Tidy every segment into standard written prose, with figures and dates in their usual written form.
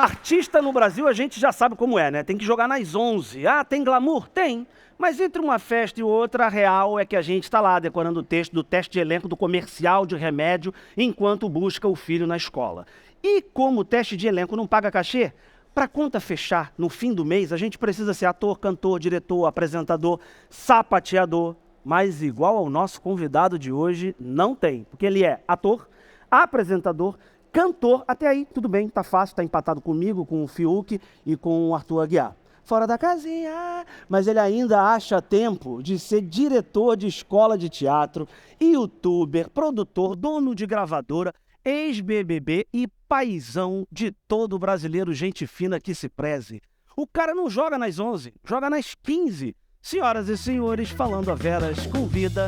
Artista no Brasil a gente já sabe como é, né? Tem que jogar nas 11. Ah, tem glamour? Tem. Mas entre uma festa e outra, a real é que a gente está lá decorando o texto do teste de elenco do comercial de remédio enquanto busca o filho na escola. E como o teste de elenco não paga cachê, para a conta fechar no fim do mês, a gente precisa ser ator, cantor, diretor, apresentador, sapateador. Mas igual ao nosso convidado de hoje, não tem. Porque ele é ator, apresentador, cantor. Até aí, tudo bem, tá fácil, tá empatado comigo, com o Fiuk e com o Arthur Aguiar. Fora da casinha, mas ele ainda acha tempo de ser diretor de escola de teatro, youtuber, produtor, dono de gravadora, ex-BBB e paizão de todo brasileiro, gente fina que se preze. O cara não joga nas 11, joga nas 15. Senhoras e senhores, falando a veras, convida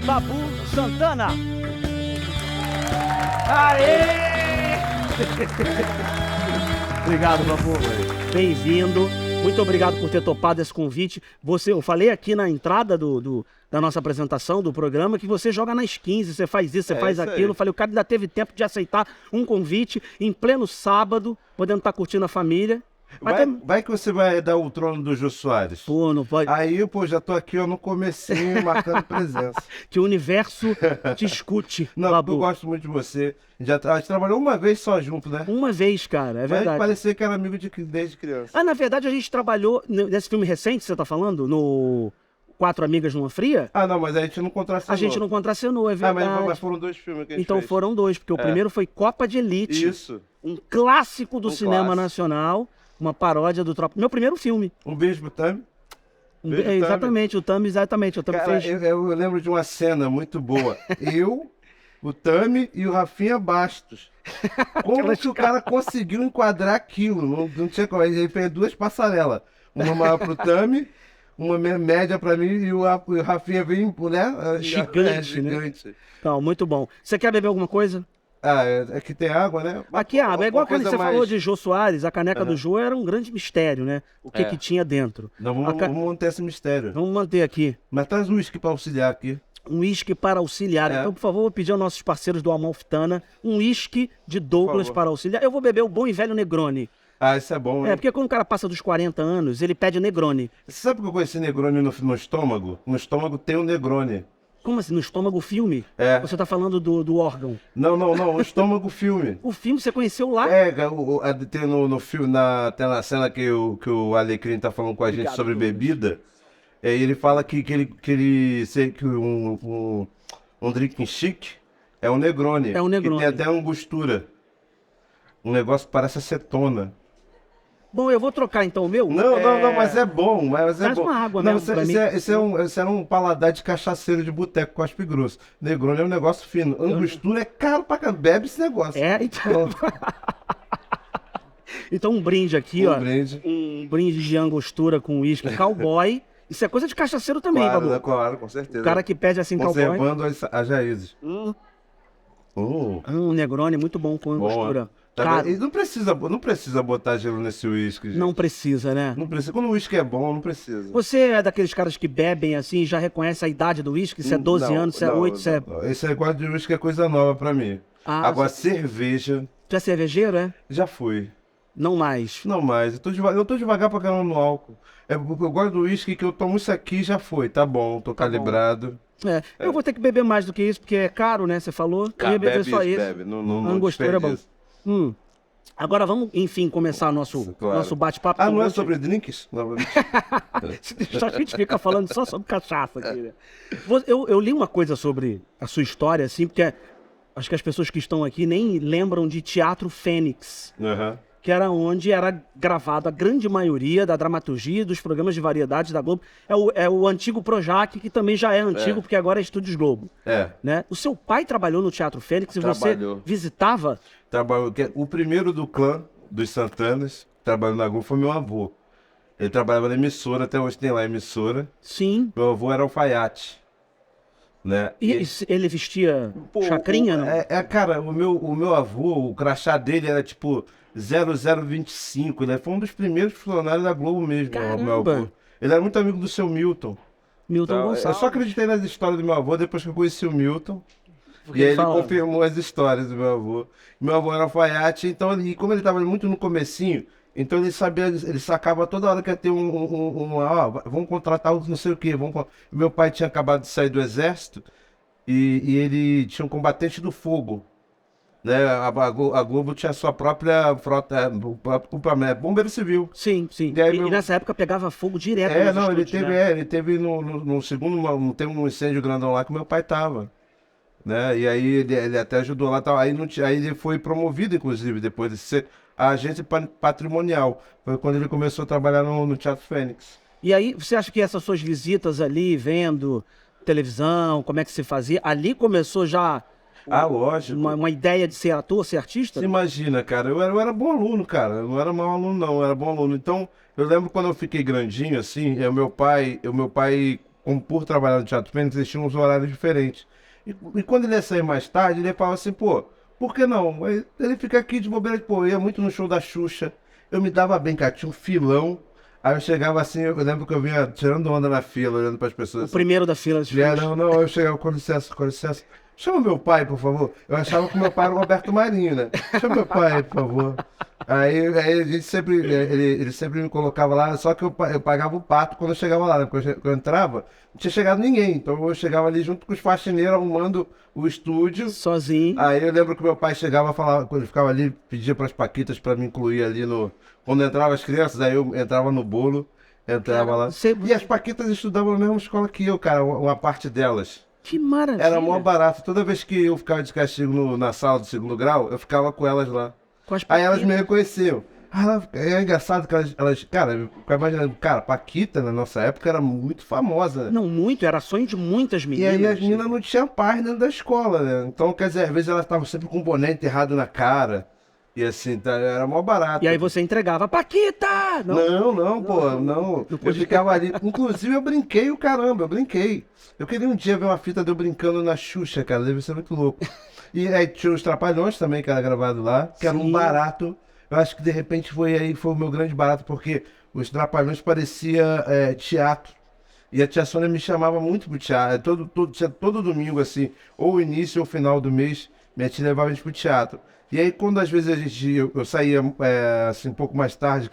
Babu Santana. Aê! Obrigado, Babu. Bem-vindo. Muito obrigado por ter topado esse convite. Eu falei aqui na entrada da nossa apresentação do programa que você joga nas 15, você faz isso, você faz aquilo. Eu falei, o cara ainda teve tempo de aceitar um convite em pleno sábado, podendo estar curtindo a família. Vai que você vai dar o trono do Jô Soares. Pô, não pode. Aí, pô, já tô aqui ó, no comecinho, marcando presença. Que o universo te escute, Não, Babu. eu gosto muito de você. A gente trabalhou uma vez só junto, né? Uma vez, cara, é verdade. Vai parecer que era amigo desde criança. Ah, na verdade, a gente trabalhou nesse filme recente, que você tá falando, no Quatro Amigas numa Fria. Ah, não, mas a gente não contracenou. A gente não contracenou, é verdade. Mas foram dois filmes que a gente Então fez. foram dois, porque o primeiro foi Copa de Elite. Isso. Um clássico do cinema clássico. nacional, uma paródia do Tropa. Meu primeiro filme. Um beijo pro Tami. Beijo, Tami. Exatamente, o Tami Cara, fez. eu lembro de uma cena muito boa. O Tami e o Rafinha Bastos. Como que o cara conseguiu enquadrar aquilo? Não tinha como. Ele fez duas passarelas. Uma maior pro Tami, uma média pra mim e o Rafinha veio, né? Gigante, né? Gigante. Então, muito bom. Você quer beber alguma coisa? Ah, é que tem água, né? Aqui é água. É igual quando você falou de Jô Soares, a caneca do Jô era um grande mistério, né? O que tinha dentro. Não, vamos manter esse mistério. Vamos manter aqui. Mas traz um uísque pra auxiliar aqui. Um uísque para auxiliar. Então, por favor, vou pedir aos nossos parceiros do Amalfitana um uísque de Douglas para auxiliar. Eu vou beber o bom e velho Negroni. Ah, isso é bom, hein? Porque quando o cara passa dos 40 anos, ele pede Negroni. Você sabe que eu conheci Negroni no estômago? No estômago tem o Negroni. Como assim? No estômago filme? É. Você tá falando do órgão? Não, o estômago filme. O filme você conheceu lá? Tem no filme, tem na cena que o Alecrim tá falando com a gente sobre bebida. Ele fala que um drink chique é um Negroni. É um Negroni. Que tem até angostura. Um negócio que parece acetona. Bom, eu vou trocar então o meu. Não, mas é bom. Traz uma água mesmo pra mim. Esse é um paladar de cachaceiro de boteco com aspe grosso. Negroni é um negócio fino. Angostura é caro pra caramba. Bebe esse negócio. Então. Então um brinde aqui, ó. Um brinde de angostura com uísque cowboy. Isso é coisa de cachaceiro também, Babu. Claro, com certeza. O cara que pede assim conservando as raízes. Negroni muito bom com angostura. Tá, e não precisa botar gelo nesse uísque, gente. Não precisa, né? Não precisa. Quando o uísque é bom, não precisa. Você é daqueles caras que bebem assim e já reconhece a idade do uísque? Se é 12 anos, se é 8, se é... Esse negócio de uísque é coisa nova pra mim. Agora, cerveja... Tu é cervejeiro, é? Já fui. Não mais? Não mais. Eu tô devagar pra caramba no álcool. Eu gosto do uísque que eu tomo isso aqui já foi. Tá bom, tô calibrado. Eu vou ter que beber mais do que isso, porque é caro, né? Você falou. Eu ia beber só isso. Bebe. Não angostura é bom. Agora vamos, enfim, começar nosso bate-papo. Não é sobre drinks? A gente fica falando só sobre cachaça aqui, né? Eu li uma coisa sobre a sua história, assim, porque acho que as pessoas que estão aqui nem lembram de Teatro Fênix. Que era onde era gravado a grande maioria da dramaturgia dos programas de variedades da Globo. É o antigo Projac, que também já é antigo, porque agora é Estúdios Globo. Né? O seu pai trabalhou no Teatro Fênix e você visitava? Trabalhou. O primeiro do clã dos Santanas, trabalhou na Globo, foi meu avô. Ele trabalhava na emissora, até hoje tem lá a emissora. Sim. Meu avô era alfaiate. Né? E ele vestia chacrinha, não? Cara, o meu avô, o crachá dele era tipo 0025, ele foi um dos primeiros funcionários da Globo mesmo, meu avô. Ele era muito amigo do seu Milton. Gonçalves. Eu só acreditei nas histórias do meu avô depois que eu conheci o Milton. Porque E aí ele fala- confirmou as histórias do meu avô. Meu avô era alfaiate, então ele, como ele estava muito no comecinho, então ele sabia, ele sacava toda hora que ia ter vamos contratar não sei o quê. Meu pai tinha acabado de sair do exército e ele tinha um combatente do fogo, né? A Globo tinha sua própria frota, o próprio bombeiro civil. Sim, sim. E aí E nessa época pegava fogo direto É, nos não, estúdios, né? ele teve no segundo, teve um incêndio grandão lá que meu pai tava, né? E aí ele até ajudou lá, tal. Aí, não, aí ele foi promovido, inclusive, depois de ser a agente patrimonial. Foi quando ele começou a trabalhar no Teatro Fênix. E aí, você acha que essas suas visitas ali, vendo televisão, como é que se fazia, ali começou já Ah, lógico. uma ideia de ser ator, ser artista? Você imagina, cara, eu era bom aluno, cara. Eu não era mau aluno, não, eu era bom aluno. Então, eu lembro quando eu fiquei grandinho, assim, o meu pai, como por trabalhar no Teatro Fênix, eles tinham uns horários diferentes. E quando ele ia sair mais tarde, ele falava assim, pô, por que não? Ele fica aqui de bobeira, pô, eu ia muito no show da Xuxa, eu me dava bem, cara, tinha um filão. Aí eu chegava assim, eu lembro que eu vinha tirando onda na fila, olhando para as pessoas O assim. primeiro da fila de frente. Não, eu chegava, com licença, com licença. Chama meu pai, por favor. Eu achava que meu pai era o Roberto Marinho, né? Chama meu pai, por favor. Aí a gente sempre, ele sempre me colocava lá, só que eu pagava o pato quando eu chegava lá, né? Quando eu entrava, não tinha chegado ninguém. Então eu chegava ali junto com os faxineiros arrumando o estúdio. Sozinho. Aí eu lembro que meu pai chegava, falava, quando ele ficava ali, pedia para as paquitas para me incluir ali no. Quando entrava as crianças, aí eu entrava no bolo, entrava Cara, lá. E as paquitas estudavam na mesma escola que eu, cara, uma parte delas. Que maravilha. Era mó barato. Toda vez que eu ficava de castigo na sala do segundo grau, eu ficava com elas lá. Com as Aí elas paquitas. me reconheciam. É engraçado que cara, eu ficava imaginando, cara, Paquita na nossa época era muito famosa, né? Não, muito, era sonho de muitas E meninas. aí as meninas não tinham paz dentro da escola, né? Então, quer dizer, às vezes elas estavam sempre com o boné enterrado na cara. E assim, era mó barato. E aí você entregava, Paquita! Não, pô, não. Não Eu podia. ficava ali. Inclusive, eu brinquei o caramba, eu brinquei. Eu queria um dia ver uma fita de eu brincando na Xuxa, cara, deve ser muito louco. E aí tinha os Trapalhões também, que era gravado lá, que era um Sim. barato. Eu acho que de repente foi o meu grande barato, porque os Trapalhões parecia teatro. E a tia Sônia me chamava muito pro teatro. Todo domingo, assim, ou o início ou o final do mês, minha tia levava a gente pro teatro. E aí, quando às vezes eu saía assim, um pouco mais tarde,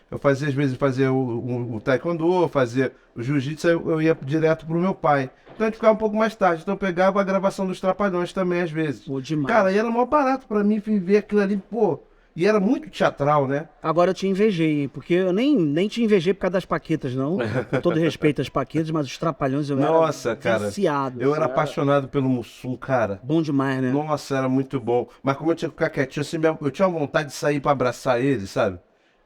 eu fazia, às vezes, fazia o taekwondo, fazia o jiu-jitsu, eu ia direto pro meu pai. Então a gente ficava um pouco mais tarde. Então eu pegava a gravação dos Trapalhões também, às vezes. Pô, demais. Cara, e era mó barato pra mim ver aquilo ali, pô. E era muito teatral, né? Agora eu te invejei, hein? Porque eu nem te invejei por causa das paquetas, não. Com todo respeito às paquetas, mas os trapalhões eu Nossa, era cara. viciado. Eu era apaixonado pelo Mussum, cara. Bom demais, né? Nossa, era muito bom. Mas como eu tinha que ficar quietinho, assim, eu tinha vontade de sair pra abraçar ele, sabe?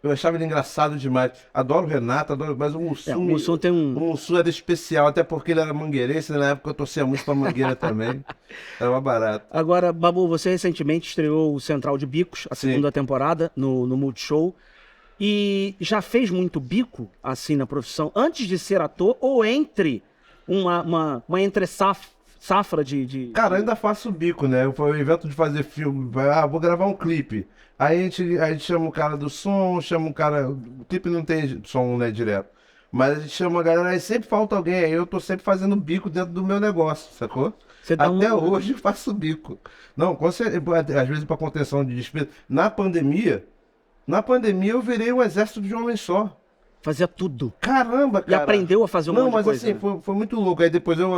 Eu achava ele engraçado demais. Adoro o Renato, mas o Mussum. O Mussum tem um... O Mussum era especial, até porque ele era mangueirense, né? Na época eu torcia muito pra Mangueira também. Era mais barato. Agora, Babu, você recentemente estreou o Central de Bicos, a Sim. segunda temporada, no Multishow. E já fez muito bico, assim, na profissão, antes de ser ator ou entre uma safra de... Cara, eu ainda faço bico, né? Eu invento de fazer filme. Vou gravar um clipe. Aí a gente chama o cara do som, chama o cara. O clipe não tem som, né, direto. Mas a gente chama a galera, aí sempre falta alguém. Aí eu tô sempre fazendo bico dentro do meu negócio, sacou? Você dá Até um- hoje eu faço bico. Não, com certeza, às vezes pra contenção de despesa. Na pandemia eu virei um exército de um homem só. Fazia tudo. Caramba, E cara. aprendeu a fazer um Não, monte de mas coisa. assim, foi muito louco. Aí depois eu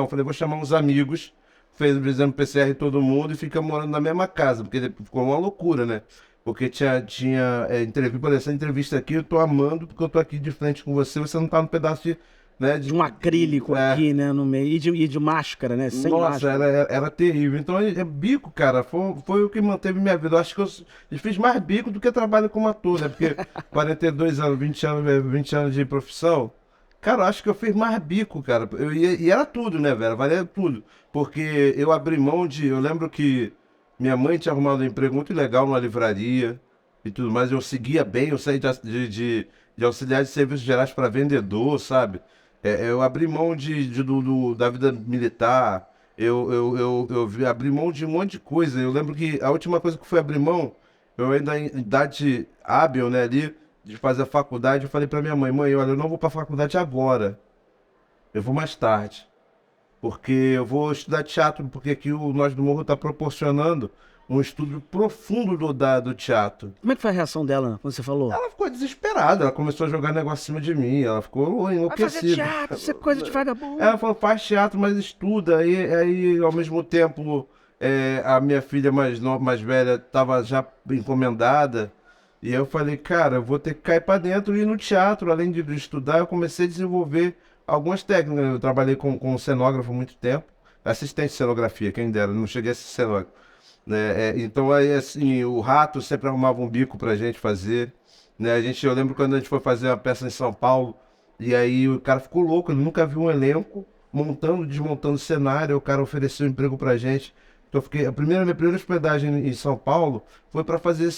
falei, vou chamar uns amigos, fez o exame PCR todo mundo e fica morando na mesma casa, porque ficou uma loucura, né? Porque tinha entrevista, por exemplo, essa entrevista aqui eu tô amando, porque eu tô aqui de frente com você, você não tá no pedaço né, De um acrílico É. aqui, né, no meio. E de máscara, né? Sem Nossa, máscara. era terrível. Então, bico, cara, foi o que manteve minha vida. Eu acho que eu fiz mais bico do que trabalho como ator, né? Porque 42 anos, 20 anos de profissão, cara, eu acho que eu fiz mais bico, cara. E era tudo, né, velho? Valia tudo. Porque eu abri mão de. Eu lembro que minha mãe tinha arrumado um emprego muito legal numa livraria e tudo mais. Eu seguia bem, eu saí de auxiliar de serviços gerais para vendedor, sabe? Eu abri mão da vida militar, abri mão de um monte de coisa. Eu lembro que a última coisa que eu fui abrir mão, eu ainda em idade hábil, né, ali, de fazer a faculdade, eu falei pra minha mãe, olha, eu não vou pra faculdade agora, eu vou mais tarde. porque eu vou estudar teatro, porque aqui o Nós do Morro está proporcionando um estudo profundo do teatro. Como é que foi a reação dela quando você falou? Ela ficou desesperada, ela começou a jogar negócio em cima de mim, ela ficou Vai fazer enlouquecida. teatro, isso é coisa de vagabundo. Ela falou, faz teatro, mas estuda. Aí ao mesmo tempo, a minha filha mais velha estava já encomendada. E eu falei, cara, eu vou ter que cair para dentro e ir no teatro. Além de estudar, eu comecei a desenvolver algumas técnicas. Eu trabalhei com cenógrafo há muito tempo. Assistente de cenografia, quem dera, não cheguei a ser cenógrafo. Né? Então, aí, assim, o Rato sempre arrumava um bico pra gente fazer. Né? Eu lembro quando a gente foi fazer uma peça em São Paulo, e aí o cara ficou louco, ele nunca viu um elenco montando, desmontando cenário, o cara ofereceu um emprego pra gente. Então, minha primeira hospedagem em São Paulo foi para fazer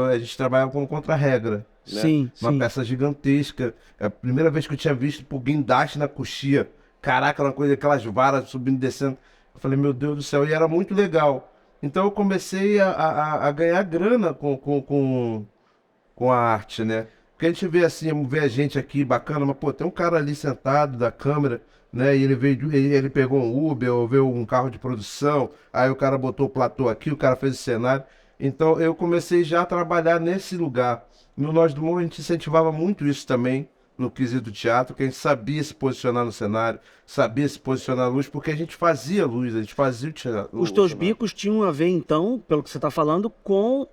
a gente trabalhava com contra-regra, né? Sim, Uma sim. peça gigantesca. É a primeira vez que eu tinha visto por guindaste na coxia. Caraca, uma coisa, aquelas varas subindo e descendo. Eu falei, meu Deus do céu, e era muito legal. Então eu comecei a ganhar grana com a arte, né? Porque a gente vê assim, vê a gente aqui bacana, mas pô, tem um cara ali sentado da câmera, né? E ele veio, ele pegou um Uber, ou veio um carro de produção, aí o cara botou o platô aqui, o cara fez o cenário. Então eu comecei já a trabalhar nesse lugar. No Nós do Morro a gente incentivava muito isso também, no quesito teatro, que a gente sabia se posicionar no cenário, sabia se posicionar na luz, porque a gente fazia luz, a gente fazia o teatro. Os teus bicos tinham a ver, então, pelo que você está falando, com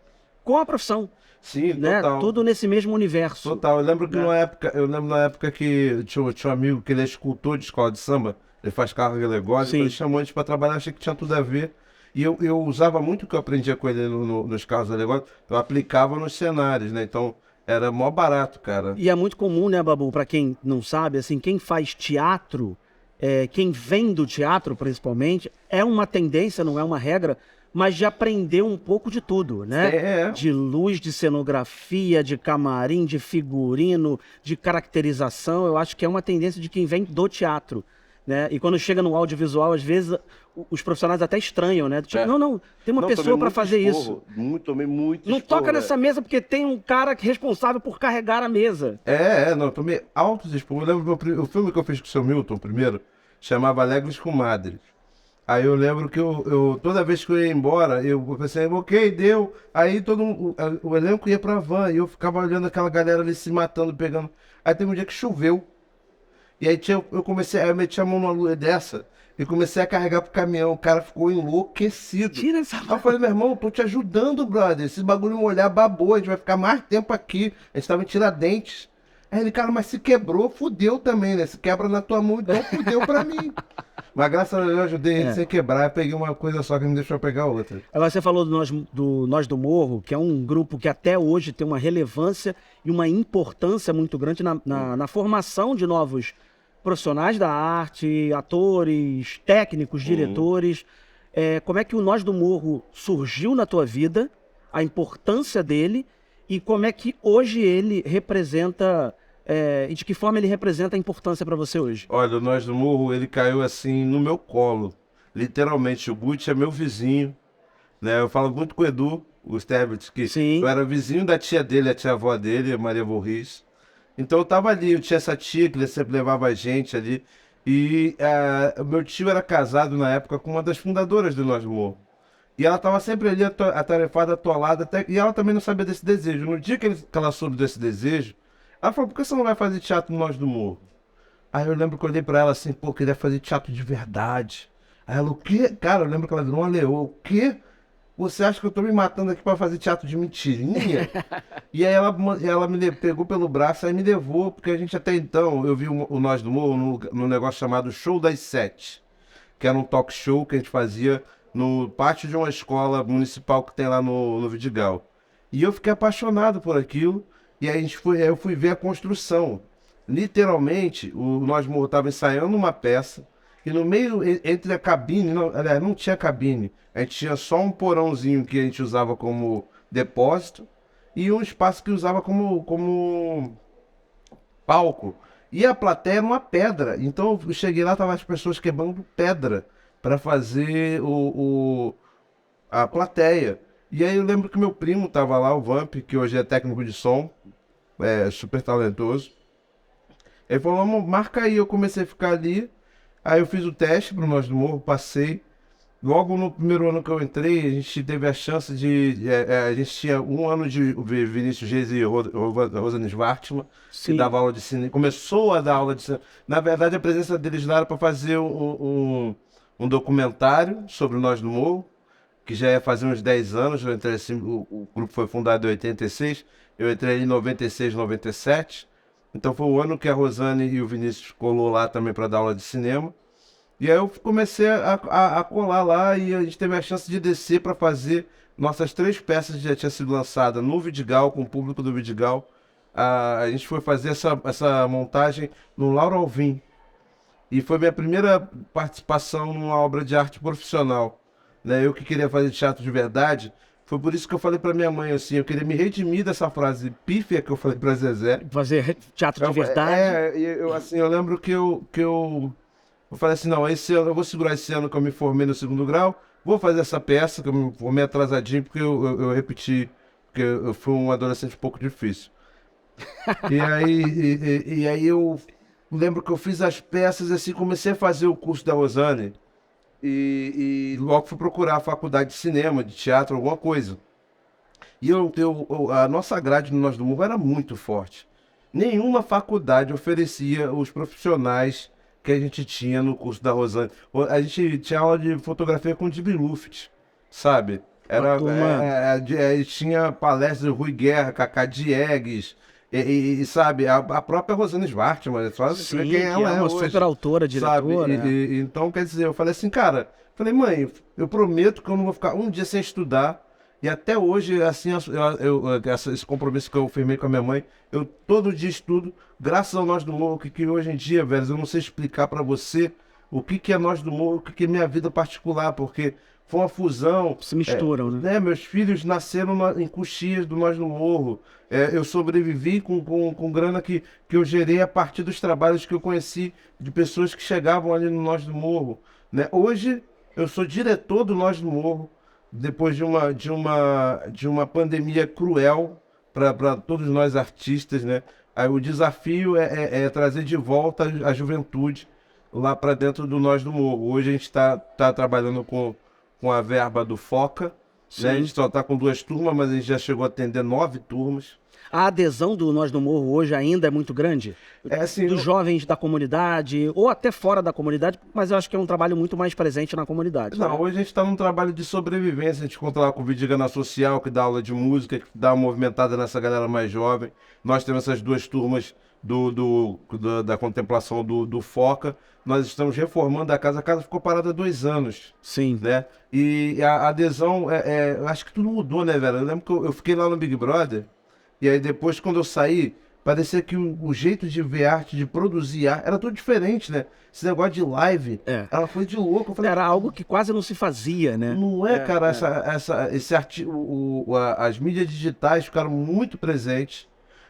a profissão, Sim, né? total. Tudo nesse mesmo universo. Total, eu lembro que Né? eu lembro na época que tinha um amigo que ele é escultor de escola de samba, ele faz carga alegórica, então Sim. ele chamou a gente para trabalhar, achei que tinha tudo a ver. E eu usava muito o que eu aprendia com ele nos carros alegóricos, eu aplicava nos cenários, né? Então era mó barato, cara. E é muito comum, né, Babu, para quem não sabe, assim, quem faz teatro, quem vem do teatro principalmente, é uma tendência, não é uma regra, mas de aprender um pouco de tudo, né? É. De luz, de cenografia, de camarim, de figurino, de caracterização. Eu acho que é uma tendência de quem vem do teatro, né? E quando chega no audiovisual, às vezes os profissionais até estranham, né? Tipo, não, tem uma pessoa para fazer isso. Tomei muito Não esporro, toca nessa mesa porque tem um cara responsável por carregar a mesa. não, eu tomei altos esporros. Eu lembro o filme que eu fiz com o seu Milton primeiro, chamava Alegres Comadres. Aí eu lembro que toda vez que eu ia embora, eu pensei, ok, deu. Aí o elenco ia pra van e eu ficava olhando aquela galera ali se matando, pegando. Aí teve um dia que choveu. E aí eu meti a mão numa lua dessa e comecei a carregar pro caminhão. O cara ficou enlouquecido. Tira essa Aí eu falei, meu irmão, eu tô te ajudando, brother. Esse bagulho molhar babou, a gente vai ficar mais tempo aqui. A gente tava em Tiradentes. Aí ele, cara, mas se quebrou, fudeu também, né? Se quebra na tua mão, então fudeu pra mim. Mas graças a Deus eu ajudei ele sem quebrar, eu peguei uma coisa só que não deixou eu pegar outra. Agora você falou do Nós do Morro, que é um grupo que até hoje tem uma relevância e uma importância muito grande na formação de novos profissionais da arte, atores, técnicos, diretores. Como é que o Nós do Morro surgiu na tua vida, a importância dele e como é que hoje ele representa, e de que forma ele representa a importância para você hoje? Olha, o Nós do Morro, ele caiu assim no meu colo. Literalmente, o Butch é meu vizinho, né? Eu falo muito com o Edu, o Sterbitz, que Sim. eu era vizinho da tia dele, a tia-avó dele, a Maria Vorris. Então eu tava ali, eu tinha essa tia que sempre levava a gente ali. E o meu tio era casado na época com uma das fundadoras do Nós do Morro. E ela tava sempre ali atarefada, atolada, e ela também não sabia desse desejo. No dia que ela soube desse desejo, ela falou, por que você não vai fazer teatro no Nós do Morro? Aí eu lembro que eu olhei pra ela assim, pô, eu queria fazer teatro de verdade. Aí ela, o quê? Cara, eu lembro que ela virou uma leoa. O quê? Você acha que eu tô me matando aqui pra fazer teatro de mentirinha? E aí ela pegou pelo braço e me levou, porque a gente até então, eu vi o Nós do Morro no negócio chamado Show das Sete, que era um talk show que a gente fazia no pátio de uma escola municipal que tem lá no Vidigal. E eu fiquei apaixonado por aquilo, e aí eu fui ver a construção. Literalmente, o Nós Morro estava ensaiando uma peça, e no meio, entre a cabine, aliás, não tinha cabine, a gente tinha só um porãozinho que a gente usava como depósito, e um espaço que usava como palco. E a plateia era uma pedra. Então eu cheguei lá, tava as pessoas quebrando pedra para fazer a plateia. E aí eu lembro que meu primo tava lá, o Vamp, que hoje é técnico de som, super talentoso. Ele falou, marca aí, eu comecei a ficar ali. Aí eu fiz o teste para Nós do Morro, passei. Logo no primeiro ano que eu entrei, a gente teve a chance a gente tinha um ano de Vinícius Reis e Rosane Schwartzman, que Sim. dava aula de cinema, começou a dar aula de cinema. Na verdade, a presença deles lá era para fazer um documentário sobre Nós do Morro, que já ia fazer uns 10 anos. Eu entrei assim, o grupo foi fundado em 86, eu entrei em 96, 97. Então foi o ano que a Rosane e o Vinícius colou lá também para dar aula de cinema. E aí eu comecei a colar lá e a gente teve a chance de descer para fazer nossas 3 peças que já tinham sido lançadas no Vidigal, com o público do Vidigal. A gente foi fazer essa montagem no Lauro Alvim. E foi minha primeira participação numa obra de arte profissional. Né? Eu que queria fazer teatro de verdade. Foi por isso que eu falei para minha mãe assim, eu queria me redimir dessa frase pífia que eu falei para Zezé. Fazer teatro de verdade. Assim, eu lembro eu falei assim, não, esse ano eu vou segurar esse ano que eu me formei no segundo grau, vou fazer essa peça, que eu me formei atrasadinho, porque eu repeti, porque eu fui um adolescente um pouco difícil. E aí eu lembro que eu fiz as peças, assim, comecei a fazer o curso da Rosane, e logo fui procurar a faculdade de cinema, de teatro, alguma coisa. E a nossa grade no Nós do Morro era muito forte. Nenhuma faculdade oferecia os profissionais que a gente tinha no curso da Rosane. A gente tinha aula de fotografia com o Jimmy Luft, sabe? Uma turma. Tinha palestras de Rui Guerra, Cacá Diegues, sabe, a própria Rosane Schwartzman, só você vê Sim, quem que ela é é uma hoje, super autora, sabe? diretora. Então, quer dizer, eu falei assim, cara, falei, mãe, eu prometo que eu não vou ficar um dia sem estudar. E até hoje, assim, esse compromisso que eu firmei com a minha mãe, eu todo dia estudo, graças ao Nós do Morro, que hoje em dia, velho, eu não sei explicar pra você o que é Nós do Morro, o que é minha vida particular, porque foi uma fusão. Se misturam, né? Né, meus filhos nasceram em Coxias do Nós do Morro. Eu sobrevivi com grana que eu gerei a partir dos trabalhos que eu conheci de pessoas que chegavam ali no Nós do Morro. Né? Hoje, eu sou diretor do Nós do Morro, depois de uma pandemia cruel para todos nós artistas, né? Aí o desafio é trazer de volta a juventude lá para dentro do Nós do Morro. Hoje a gente tá trabalhando com a verba do Foca, né? A Sim. gente só está com 2 turmas, mas a gente já chegou a atender 9 turmas. A adesão do Nós do Morro hoje ainda é muito grande? É assim, Dos jovens da comunidade, ou até fora da comunidade, mas eu acho que é um trabalho muito mais presente na comunidade. não, Né? hoje a gente está num trabalho de sobrevivência. A gente conta lá com o Vidigana Social, que dá aula de música, que dá uma movimentada nessa galera mais jovem. Nós temos essas 2 turmas da contemplação do Foca. Nós estamos reformando a casa ficou parada há 2 anos, Sim. né? E a adesão, eu acho que tudo mudou, né, velho? Eu lembro que eu fiquei lá no Big Brother, e aí depois, quando eu saí, parecia que o jeito de ver arte, de produzir arte, era tudo diferente, né? Esse negócio de live, É. ela foi de louco. Eu falei, Era algo que quase não se fazia, né? não é, cara, as mídias digitais ficaram muito presentes,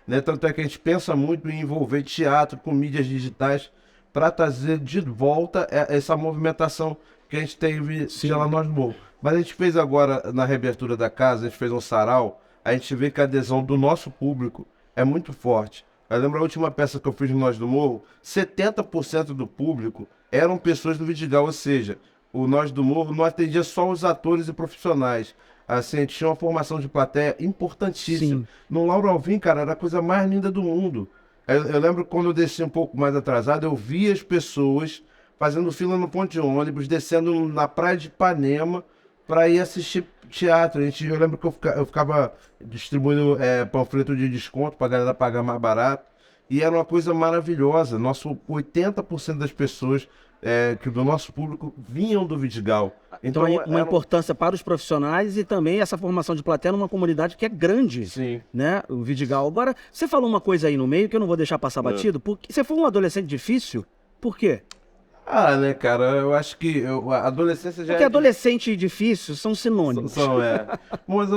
né? Tanto é que a gente pensa muito em envolver teatro com mídias digitais para trazer de volta essa movimentação que a gente teve Sim. lá Nós do Morro. Mas a gente fez agora, na reabertura da casa, a gente fez um sarau, a gente vê que a adesão do nosso público é muito forte. Eu lembro a última peça que eu fiz no Nós do Morro, 70% do público eram pessoas do Vidigal, ou seja, o Nós do Morro não atendia só os atores e profissionais. Assim, a gente tinha uma formação de plateia importantíssima. Sim. No Lauro Alvim, cara, era a coisa mais linda do mundo. Eu lembro que quando eu desci um pouco mais atrasado, eu via as pessoas fazendo fila no ponto de ônibus, descendo na praia de Ipanema para ir assistir teatro. Eu lembro que eu ficava distribuindo panfleto de desconto para a galera pagar mais barato. E era uma coisa maravilhosa. 80% das pessoas que do nosso público vinham do Vidigal. Então, uma importância para os profissionais e também essa formação de plateia numa comunidade que é grande, Sim. né? O Vidigal. Agora, você falou uma coisa aí no meio que eu não vou deixar passar batido, porque você foi um adolescente difícil, por quê? Ah, né, cara, eu acho que a adolescência já Porque adolescente e difícil são sinônimos. Mas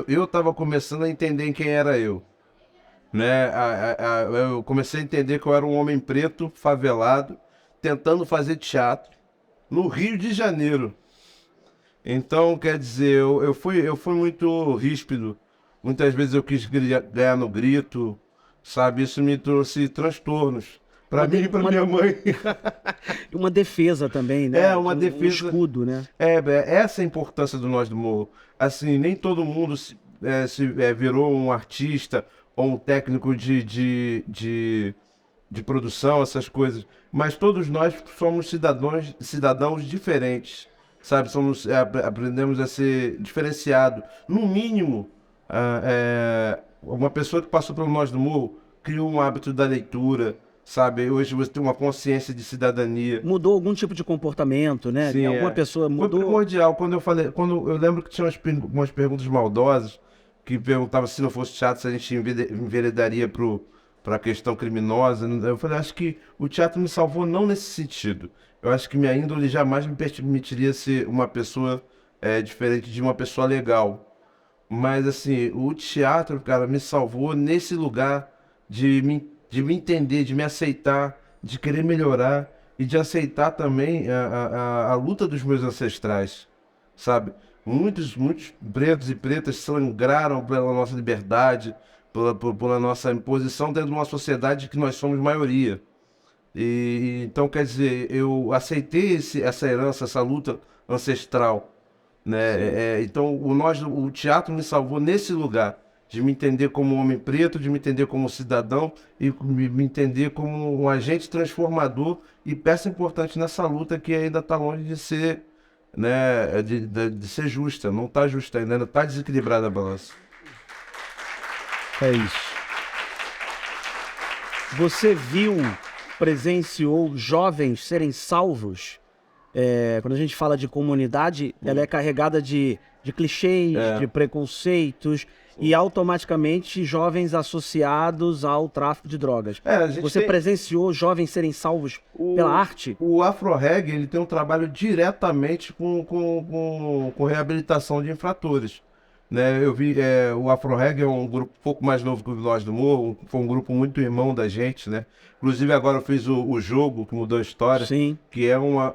eu tava começando a entender quem era eu. Né? Eu comecei a entender que eu era um homem preto, favelado, tentando fazer teatro no Rio de Janeiro. Então, quer dizer, eu fui muito ríspido. Muitas vezes eu quis ganhar no grito, sabe? Isso me trouxe transtornos. Pra mim e pra minha mãe. Uma defesa também, né? Uma defesa. Um escudo, né? Essa é a importância do Nós do Morro. Assim, nem todo mundo virou um artista ou um técnico de produção, essas coisas. Mas todos nós somos cidadãos diferentes, sabe? Aprendemos a ser diferenciado. No mínimo, uma pessoa que passou pelo Nós do Morro criou um hábito da leitura, sabe? Hoje você tem uma consciência de cidadania. Mudou algum tipo de comportamento, né? Sim, Alguma pessoa mudou. Foi primordial. Quando eu lembro que tinha umas perguntas maldosas que perguntavam se não fosse teatro, se a gente enveredaria para a questão criminosa. Eu falei, acho que o teatro me salvou não nesse sentido. Eu acho que minha índole jamais me permitiria ser uma pessoa diferente de uma pessoa legal. Mas assim, o teatro, cara, me salvou nesse lugar de me entender, de me aceitar, de querer melhorar e de aceitar também a luta dos meus ancestrais, sabe? Muitos pretos e pretas sangraram pela nossa liberdade, pela nossa imposição dentro de uma sociedade que nós somos maioria. E então, quer dizer, eu aceitei essa herança, essa luta ancestral, né? Então, o teatro me salvou nesse lugar, de me entender como um homem preto, de me entender como cidadão e me entender como um agente transformador e peça importante nessa luta que ainda está longe de ser, né, de ser justa. Não está justa ainda está desequilibrada a balança. É isso. Você presenciou jovens serem salvos? Quando a gente fala de comunidade, ela é carregada de clichês, de preconceitos e automaticamente jovens associados ao tráfico de drogas. Você presenciou jovens serem salvos pela arte? O Afro-Reg, ele tem um trabalho diretamente com reabilitação de infratores. Né? Eu vi, o Afro-Reg é um grupo um pouco mais novo que o Nós do Morro, foi um grupo muito irmão da gente, né? Inclusive agora eu fiz o jogo que mudou a história, Sim. que é uma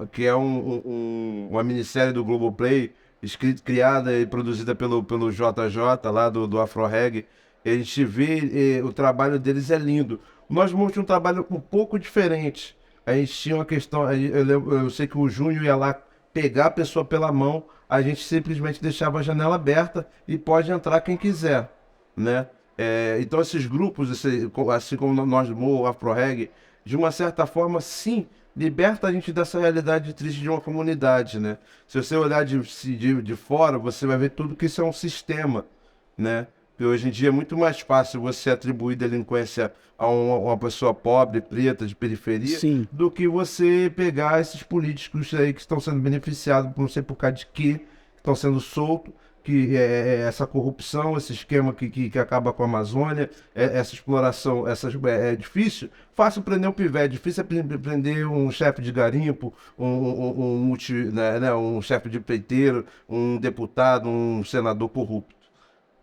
minissérie do Globoplay, criada e produzida pelo JJ, lá do Afro-Reg. A gente vê, o trabalho deles é lindo. Nós vamos ter um trabalho um pouco diferente. A gente tinha uma questão, eu sei que o Júnior ia lá pegar a pessoa pela mão, a gente simplesmente deixava a janela aberta e pode entrar quem quiser, né? Então esses grupos, assim como Nós do Morro, o Afro-Reg, de uma certa forma, sim, liberta a gente dessa realidade triste de uma comunidade, né? Se você olhar de fora, você vai ver tudo que isso é um sistema, né? E hoje em dia é muito mais fácil você atribuir delinquência a uma pessoa pobre, preta, de periferia, Sim, do que você pegar esses políticos aí que estão sendo beneficiados, não sei por causa de quê, estão sendo soltos, que essa corrupção, esse esquema que acaba com a Amazônia, essa exploração, é difícil. Fácil prender um pivete, difícil é prender um chefe de garimpo, um chefe de peiteiro, um deputado, um senador corrupto.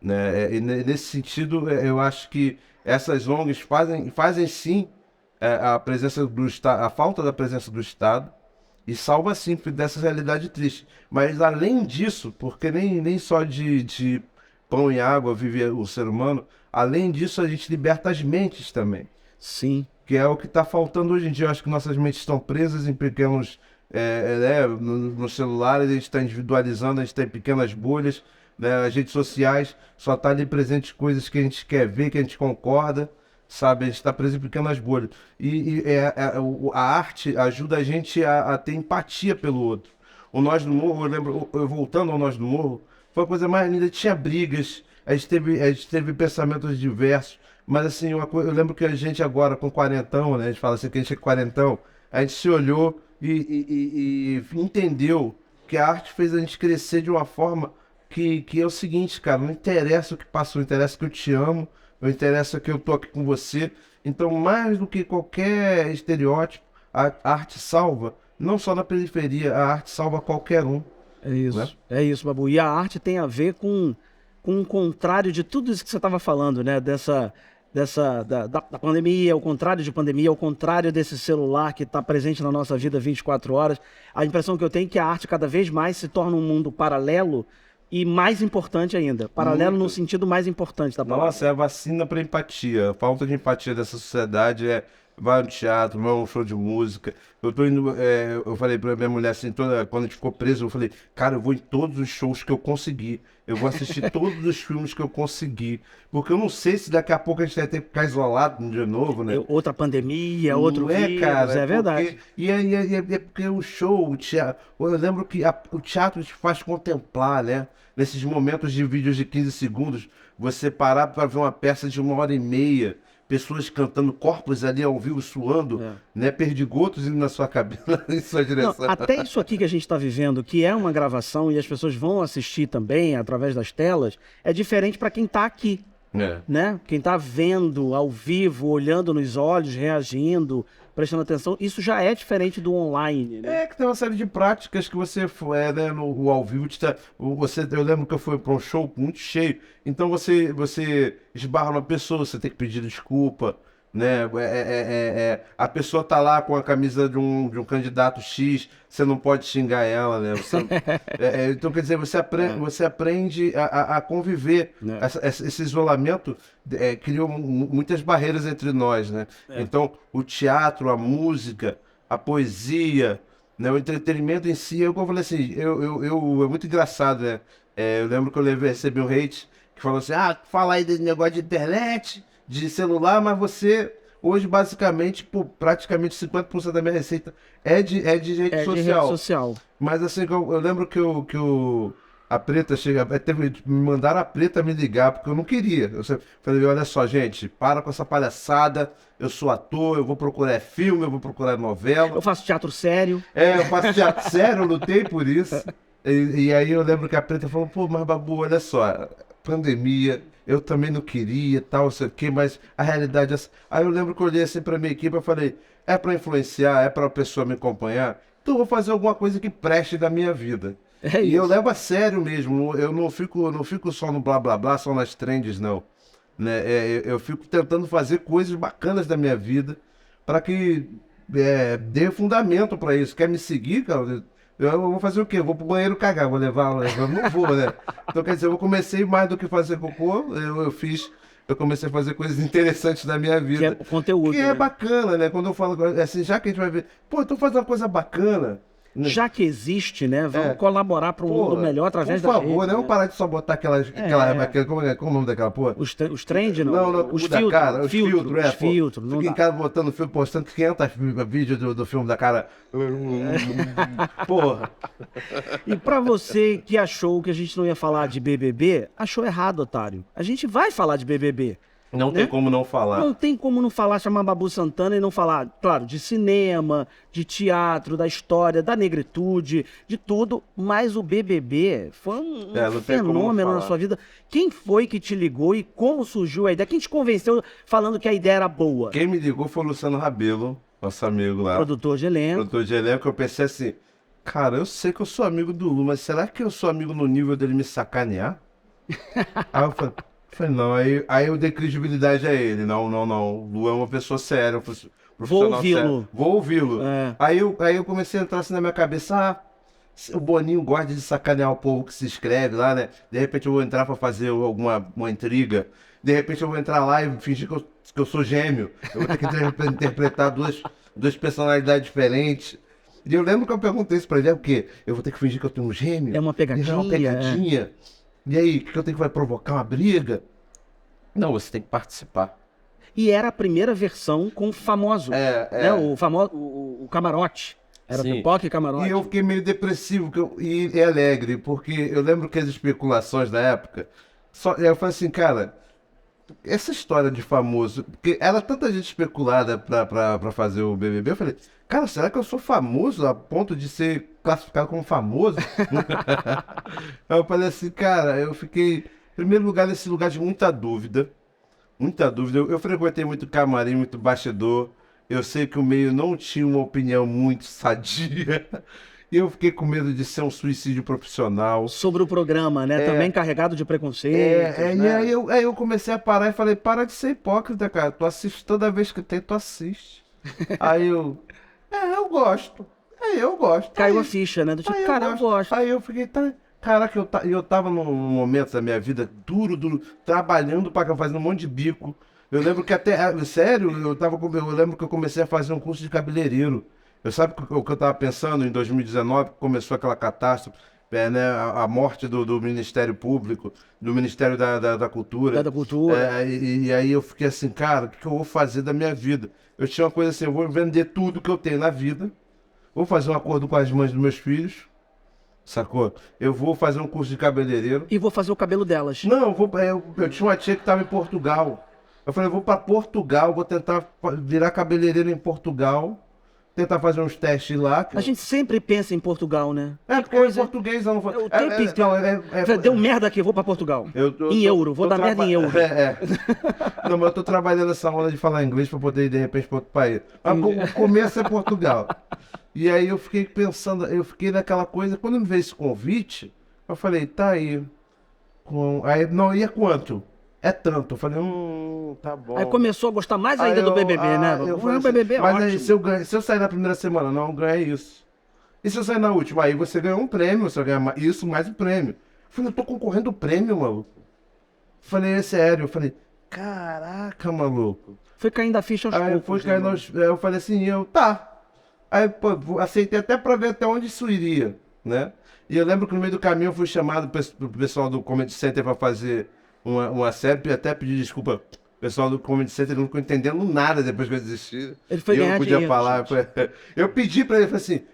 Né? E nesse sentido, eu acho que essas ONGs fazem sim a presença do Estado, a falta da presença do Estado, e salva sim dessa realidade triste. Mas além disso, porque nem só de pão e água vive o ser humano, além disso a gente liberta as mentes também. sim. Que é o que está faltando hoje em dia. Eu acho que nossas mentes estão presas em pequenos... no celular a gente está individualizando, a gente está em pequenas bolhas, né? As redes sociais só está ali presente coisas que a gente quer ver, que a gente concorda, sabe? A gente está preso em pequenas bolhas. A arte ajuda a gente a ter empatia pelo outro. O Nós do Morro, eu lembro, voltando ao Nós do Morro, foi a coisa mais linda. Tinha brigas, a gente teve pensamentos diversos, mas assim, eu lembro que a gente agora com quarentão, né? A gente fala assim que a gente é quarentão, a gente se olhou e entendeu que a arte fez a gente crescer de uma forma que é o seguinte, cara, não interessa o que passou, não interessa que eu te amo, não interessa que eu tô aqui com você. Então, mais do que qualquer estereótipo, a arte salva, não só na periferia, a arte salva qualquer um. É isso, né? é isso, Babu. E a arte tem a ver com o contrário de tudo isso que você estava falando, né? Da pandemia, o contrário de pandemia, o contrário desse celular que está presente na nossa vida 24 horas. A impressão que eu tenho é que a arte cada vez mais se torna um mundo paralelo e mais importante ainda. Paralelo no sentido mais importante da palavra. Nossa, é a vacina para empatia. A falta de empatia dessa sociedade vai no teatro, vai a um show de música. Eu tô indo, eu falei pra minha mulher assim, quando a gente ficou preso, eu falei, cara, eu vou em todos os shows que eu conseguir. Eu vou assistir todos os filmes que eu conseguir. Porque eu não sei se daqui a pouco a gente vai ter que ficar isolado de novo, né? Outra pandemia, outro Não é, vírus, cara, é verdade. porque, é porque o show, o teatro, eu lembro que o teatro te faz contemplar, né? Nesses momentos de vídeos de 15 segundos, você parar para ver uma peça de 1 hora e meia, pessoas cantando, corpos ali ao vivo suando, É. né? Perdigotos indo na sua cabeça, em sua Não, direção. até isso aqui que a gente está vivendo, que é uma gravação e as pessoas vão assistir também através das telas, é diferente para quem está aqui, É. né? Quem está vendo ao vivo, olhando nos olhos, reagindo, prestando atenção, isso já é diferente do online, né? É que tem uma série de práticas que você né, no ao vivo, eu lembro que eu fui para um show muito cheio, então você esbarra na pessoa, você tem que pedir desculpa, né? A pessoa tá lá com a camisa de um candidato X, você não pode xingar ela, né? Então quer dizer, você aprende a conviver. Né? Esse isolamento criou muitas barreiras entre nós, né? É. Então o teatro, a música, a poesia, né, o entretenimento em si, como eu falei assim, é muito engraçado, né? Eu lembro que recebi um hate que falou assim, fala aí desse negócio de internet, de celular, mas você, hoje, basicamente, praticamente 50% da minha receita é de rede É de rede social. social. Mas assim, eu lembro a Preta me mandaram a Preta me ligar, porque eu não queria. Falei, olha só, gente, para com essa palhaçada. Eu sou ator, eu vou procurar filme, eu vou procurar novela. Eu faço teatro sério. Eu faço teatro sério, eu lutei por isso. E aí eu lembro que a Preta falou, pô, mas Babu, olha só, pandemia, eu também não queria, tal, sei o quê, mas a realidade é essa. Aí eu lembro que eu olhei assim pra minha equipe e falei, é pra influenciar, é pra pessoa me acompanhar, então eu vou fazer alguma coisa que preste da minha vida. É E eu isso. levo a sério mesmo, eu não fico só no blá blá blá, só nas trends, não. Né? Eu fico tentando fazer coisas bacanas da minha vida para que dê fundamento para isso. Quer me seguir, cara? Eu vou fazer o quê? Eu vou pro banheiro cagar, vou levar, não vou, né? Então, quer dizer, eu comecei mais do que fazer cocô, eu comecei a fazer coisas interessantes da minha Que é vida. o conteúdo, Que é né? bacana, né? Quando eu falo assim, já que a gente vai ver, pô, eu tô fazendo uma coisa bacana, né? Já que existe, né? Vamos É. colaborar para um mundo Porra, melhor através por da favor, rede, né? né? Vamos parar de só botar como é o nome daquela porra? Os trend, não. Não, Os muda a filtros. cara, os filtros, Os pô. filtros. Não Fica em dá. casa botando filme, postando 500 vídeos do filme da cara. Porra. E pra você que achou que a gente não ia falar de BBB, achou errado, otário. A gente vai falar de BBB. Não Né? tem como não falar. Não tem como não falar, chamar Babu Santana e não falar, claro, de cinema, de teatro, da história, da negritude, de tudo, mas o BBB foi um Não tem como não fenômeno na falar. sua vida. Quem foi que te ligou e como surgiu a ideia? Quem te convenceu falando que a ideia era boa? Quem me ligou foi o Luciano Rabelo, nosso amigo lá. Produtor de elenco. Produtor de elenco. Eu pensei assim, cara, eu sei que eu sou amigo do Lu, mas será que eu sou amigo no nível dele me sacanear? Aí eu falei, não, aí eu dei credibilidade a ele. Não. O Lu é uma pessoa séria, profissional ouvi-lo. sério. Vou ouvi-lo. É. Aí eu comecei a entrar assim na minha cabeça, o Boninho gosta de sacanear o povo que se inscreve lá, né? De repente eu vou entrar pra fazer uma intriga. De repente eu vou entrar lá e fingir que eu sou gêmeo. Eu vou ter que interpretar duas personalidades diferentes. E eu lembro que eu perguntei isso pra ele, é o quê? Eu vou ter que fingir que eu tenho um gêmeo? É uma pegadinha, É uma pegadinha. E aí, o que eu tenho que vai provocar uma briga? Não, você tem que participar. E era a primeira versão com famoso. Né? O famoso, o camarote. Era Sim. pipoca e camarote. E eu fiquei meio depressivo e alegre, porque eu lembro que as especulações da época, eu falei assim, cara, essa história de famoso, porque era tanta gente especulada pra fazer o BBB, eu falei, cara, será que eu sou famoso a ponto de ser classificado como famoso? Aí eu falei assim, cara, eu fiquei, em primeiro lugar, nesse lugar de muita dúvida. Muita dúvida. Eu frequentei muito camarim, muito bastidor. Eu sei que o meio não tinha uma opinião muito sadia. E eu fiquei com medo de ser um suicídio profissional. Sobre o programa, né? Também carregado de preconceito. E né? aí eu comecei a parar e falei, para de ser hipócrita, cara. Tu assiste toda vez que tem, tu assiste. Aí eu gosto. Eu gosto. Caiu Aí- a ficha, né? Do tipo, Aí cara, eu gosto. Aí eu fiquei, caraca, eu tava num momento da minha vida duro, trabalhando, fazendo um monte de bico, Eu lembro que sério, eu lembro que eu comecei a fazer um curso de cabeleireiro. Eu sabe o que eu estava pensando em 2019, que começou aquela catástrofe, né, a morte do Ministério Público, do Ministério da Cultura. Da cultura. E aí eu fiquei assim, cara, o que eu vou fazer da minha vida? Eu tinha uma coisa assim, eu vou vender tudo que eu tenho na vida, vou fazer um acordo com as mães dos meus filhos, sacou? Eu vou fazer um curso de cabeleireiro. E vou fazer o cabelo delas. Não, eu tinha uma tia que estava em Portugal. Eu falei, eu vou para Portugal, vou tentar virar cabeleireiro em Portugal, tentar fazer uns testes lá. A gente sempre pensa em Portugal, né? Porque é português, eu não vou. O tempo inteiro. Deu merda aqui, vou pra Portugal. Em euro, vou dar merda em euro. Não, mas eu tô trabalhando essa onda de falar inglês para poder ir de repente para outro país. Mas o começo é Portugal. E aí eu fiquei pensando, eu fiquei naquela coisa, quando me veio esse convite, eu falei, tá aí. Aí, não, ia quanto? É tanto. Eu falei, tá bom. Aí começou a gostar mais ainda do BBB, né? O BBB é mas ótimo. Aí, se eu sair na primeira semana, não, eu ganhei isso. E se eu sair na última? Aí você ganhou um prêmio, você ganha isso mais um prêmio. Eu falei, eu tô concorrendo prêmio, maluco. Eu falei, é sério. Eu falei, caraca, maluco. Foi caindo a ficha aos poucos. Foi caindo eu falei assim, tá. Aí, pô, aceitei até pra ver até onde isso iria, né? E eu lembro que no meio do caminho eu fui chamado pro pessoal do Comedy Center pra fazer uma série, até pedir desculpa. O pessoal do Comedy Center não ficou entendendo nada depois que eu desisti. Ele foi ganhar dinheiro. Eu não podia falar. Eu pedi pra ele,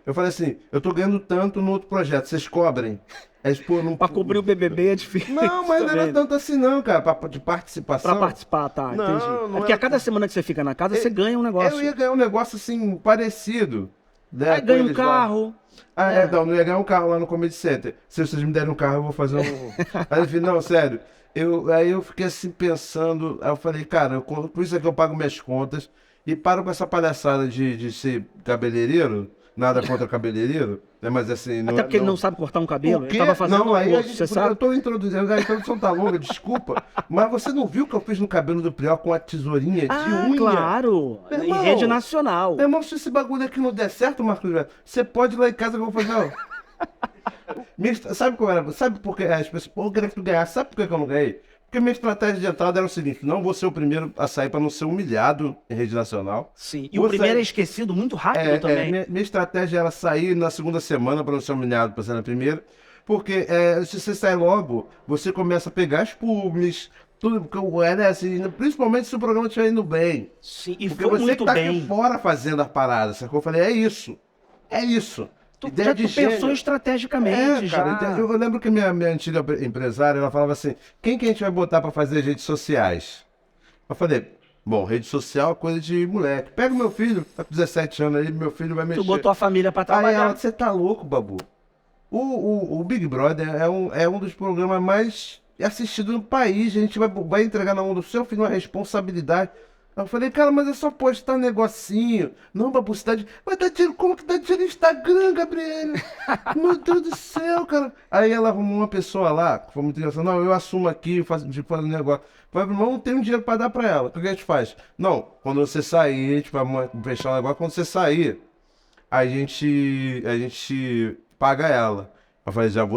eu falei assim, eu tô ganhando tanto no outro projeto, vocês cobrem. Aí, pô, não... Pra cobrir o BBB é difícil. Não, mas não era tanto assim não, cara, de participação. Pra participar, tá, não, entendi. Não é porque a cada semana que você fica na casa, você ganha um negócio. Eu ia ganhar um negócio assim, parecido. Né, aí ganha um carro. Não, não ia ganhar um carro lá no Comedy Center. Se vocês me derem um carro, eu vou fazer um... Aí eu falei, não, sério. Aí eu fiquei assim pensando, aí eu falei, cara, por isso é que eu pago minhas contas e paro com essa palhaçada de ser cabeleireiro, nada contra cabeleireiro, né? Mas assim... Até porque ele não sabe cortar um cabelo, ele tava fazendo não, aí você sabe? Eu tô introduzindo, a introdução tá longa, desculpa, mas você não viu o que eu fiz no cabelo do Prior com a tesourinha de unha? Claro, em rede nacional. Meu irmão, se esse bagulho aqui não der certo, Marcos, você pode ir lá em casa que eu vou fazer, ó. Sabe qual era? Sabe por que as pessoas, pô, eu queria que tu ganhasse, sabe por que eu não ganhei? Porque minha estratégia de entrada era o seguinte, não vou ser o primeiro a sair para não ser humilhado em rede nacional. Sim, e o primeiro é esquecido muito rápido também. Minha estratégia era sair na segunda semana para não ser humilhado para ser na primeira, porque se você sai logo, você começa a pegar as publis, tudo, né, assim, principalmente se o programa estiver indo bem. Sim, e porque foi você muito que tá bem. aqui fora fazendo a parada, sacou? Eu falei, é isso. Tu pensou estrategicamente já. Cara, eu lembro que minha antiga empresária, ela falava assim, quem que a gente vai botar para fazer redes sociais? Eu falei, bom, rede social é coisa de moleque. Pega o meu filho, tá com 17 anos aí, meu filho vai mexer. Tu botou a família para trabalhar. Aí ela, você tá louco, Babu? O Big Brother é um dos programas mais assistidos no país. A gente vai entregar na mão do seu filho uma responsabilidade. Eu falei, cara, mas é só postar um negocinho. Não, Babu, você vai dar dinheiro, como que dá dinheiro no Instagram, Gabriel? Meu Deus do céu, cara. Aí ela arrumou uma pessoa lá, que foi muito engraçado. Não, eu assumo aqui, faço um negócio. Falei, mas não tenho dinheiro pra dar pra ela. O que a gente faz? Não, quando você sair, a gente vai fechar o negócio. Quando você sair, a gente paga ela. Eu falei, já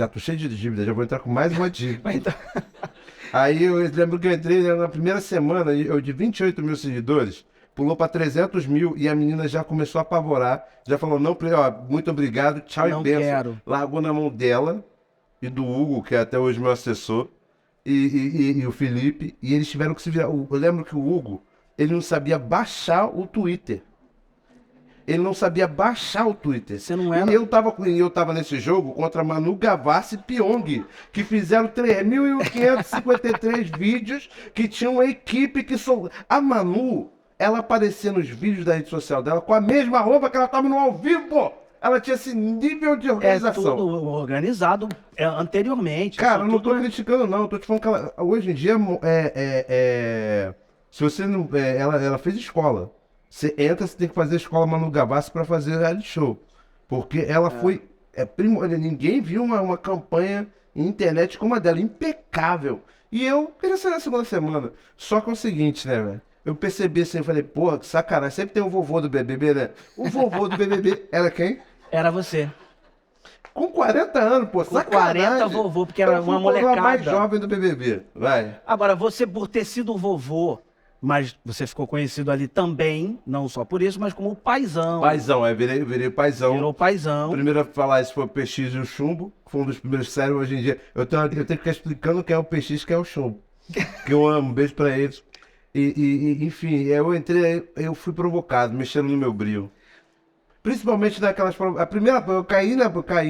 tô cheio de dívida, já vou entrar com mais uma dívida. Aí eu lembro que eu entrei na primeira semana, eu de 28 mil seguidores, pulou para 300 mil e a menina já começou a apavorar. Já falou, não, ó, muito obrigado, tchau e benção. Largou na mão dela e do Hugo, que é até hoje meu assessor, e o Felipe, e eles tiveram que se virar. Eu lembro que o Hugo, ele não sabia baixar o Twitter. Ele não sabia baixar o Twitter. Você não era? E eu tava nesse jogo contra Manu Gavassi e Pyong, que fizeram 3.553 vídeos, que tinham uma equipe que... A Manu, ela aparecia nos vídeos da rede social dela com a mesma roupa que ela tava no ao vivo, pô! Ela tinha esse nível de organização. É tudo organizado anteriormente. Cara, eu não tô criticando, não. Eu tô te falando que ela, hoje em dia, se você não... ela fez escola. Você entra, você tem que fazer a escola Manu Gavassi para fazer reality show. Porque ela foi... ninguém viu uma campanha em internet como a dela. Impecável. E eu queria ser na segunda semana. Só que é o seguinte, né, velho? Eu percebi assim, eu falei, porra, que sacanagem. Sempre tem o vovô do BBB, né? O vovô do BBB era quem? Era você. Com 40 anos, pô, Com 40, vovô, porque era uma molecada. Mais jovem do BBB, vai. Agora, você, por ter sido vovô, mas você ficou conhecido ali também, não só por isso, mas como paizão. Paizão, virei paizão. Virou paizão. Primeiro a falar isso foi o PX e o Chumbo, que foi um dos primeiros sérios hoje em dia. Eu tenho que ficar explicando quem é o PX e quem é o Chumbo. Que eu amo, beijo pra eles. Enfim, eu entrei, eu fui provocado, mexendo no meu brilho. Principalmente daquelas provas. A primeira, eu caí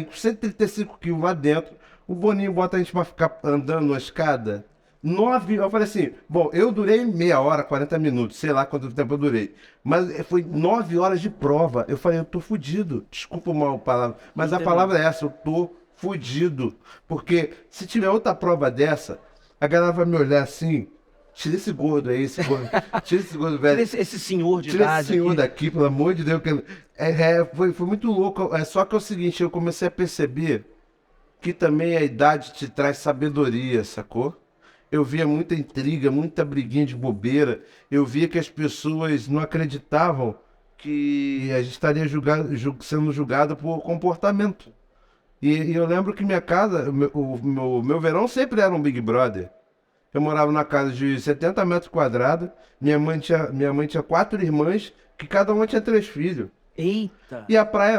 com 135 quilos lá dentro. O Boninho bota a gente pra ficar andando na escada. Eu falei assim, bom, eu durei meia hora, 40 minutos, sei lá quanto tempo eu durei. Mas foi 9 horas de prova. Eu falei, eu tô fudido. Desculpa uma palavra, mas a palavra é essa, eu tô fudido. Porque se tiver outra prova dessa, a galera vai me olhar assim, tira esse gordo aí, tira esse gordo velho. Esse senhor de Tira idade esse senhor aqui. daqui, pelo amor de Deus. Foi muito louco. Só que é o seguinte, eu comecei a perceber que também a idade te traz sabedoria, sacou? Eu via muita intriga, muita briguinha de bobeira. Eu via que as pessoas não acreditavam que a gente estaria sendo julgado por comportamento. E eu lembro que minha casa, o meu verão sempre era um Big Brother. Eu morava na casa de 70 metros quadrados. Minha mãe tinha 4 irmãs, que cada uma tinha 3 filhos. Eita. E a praia,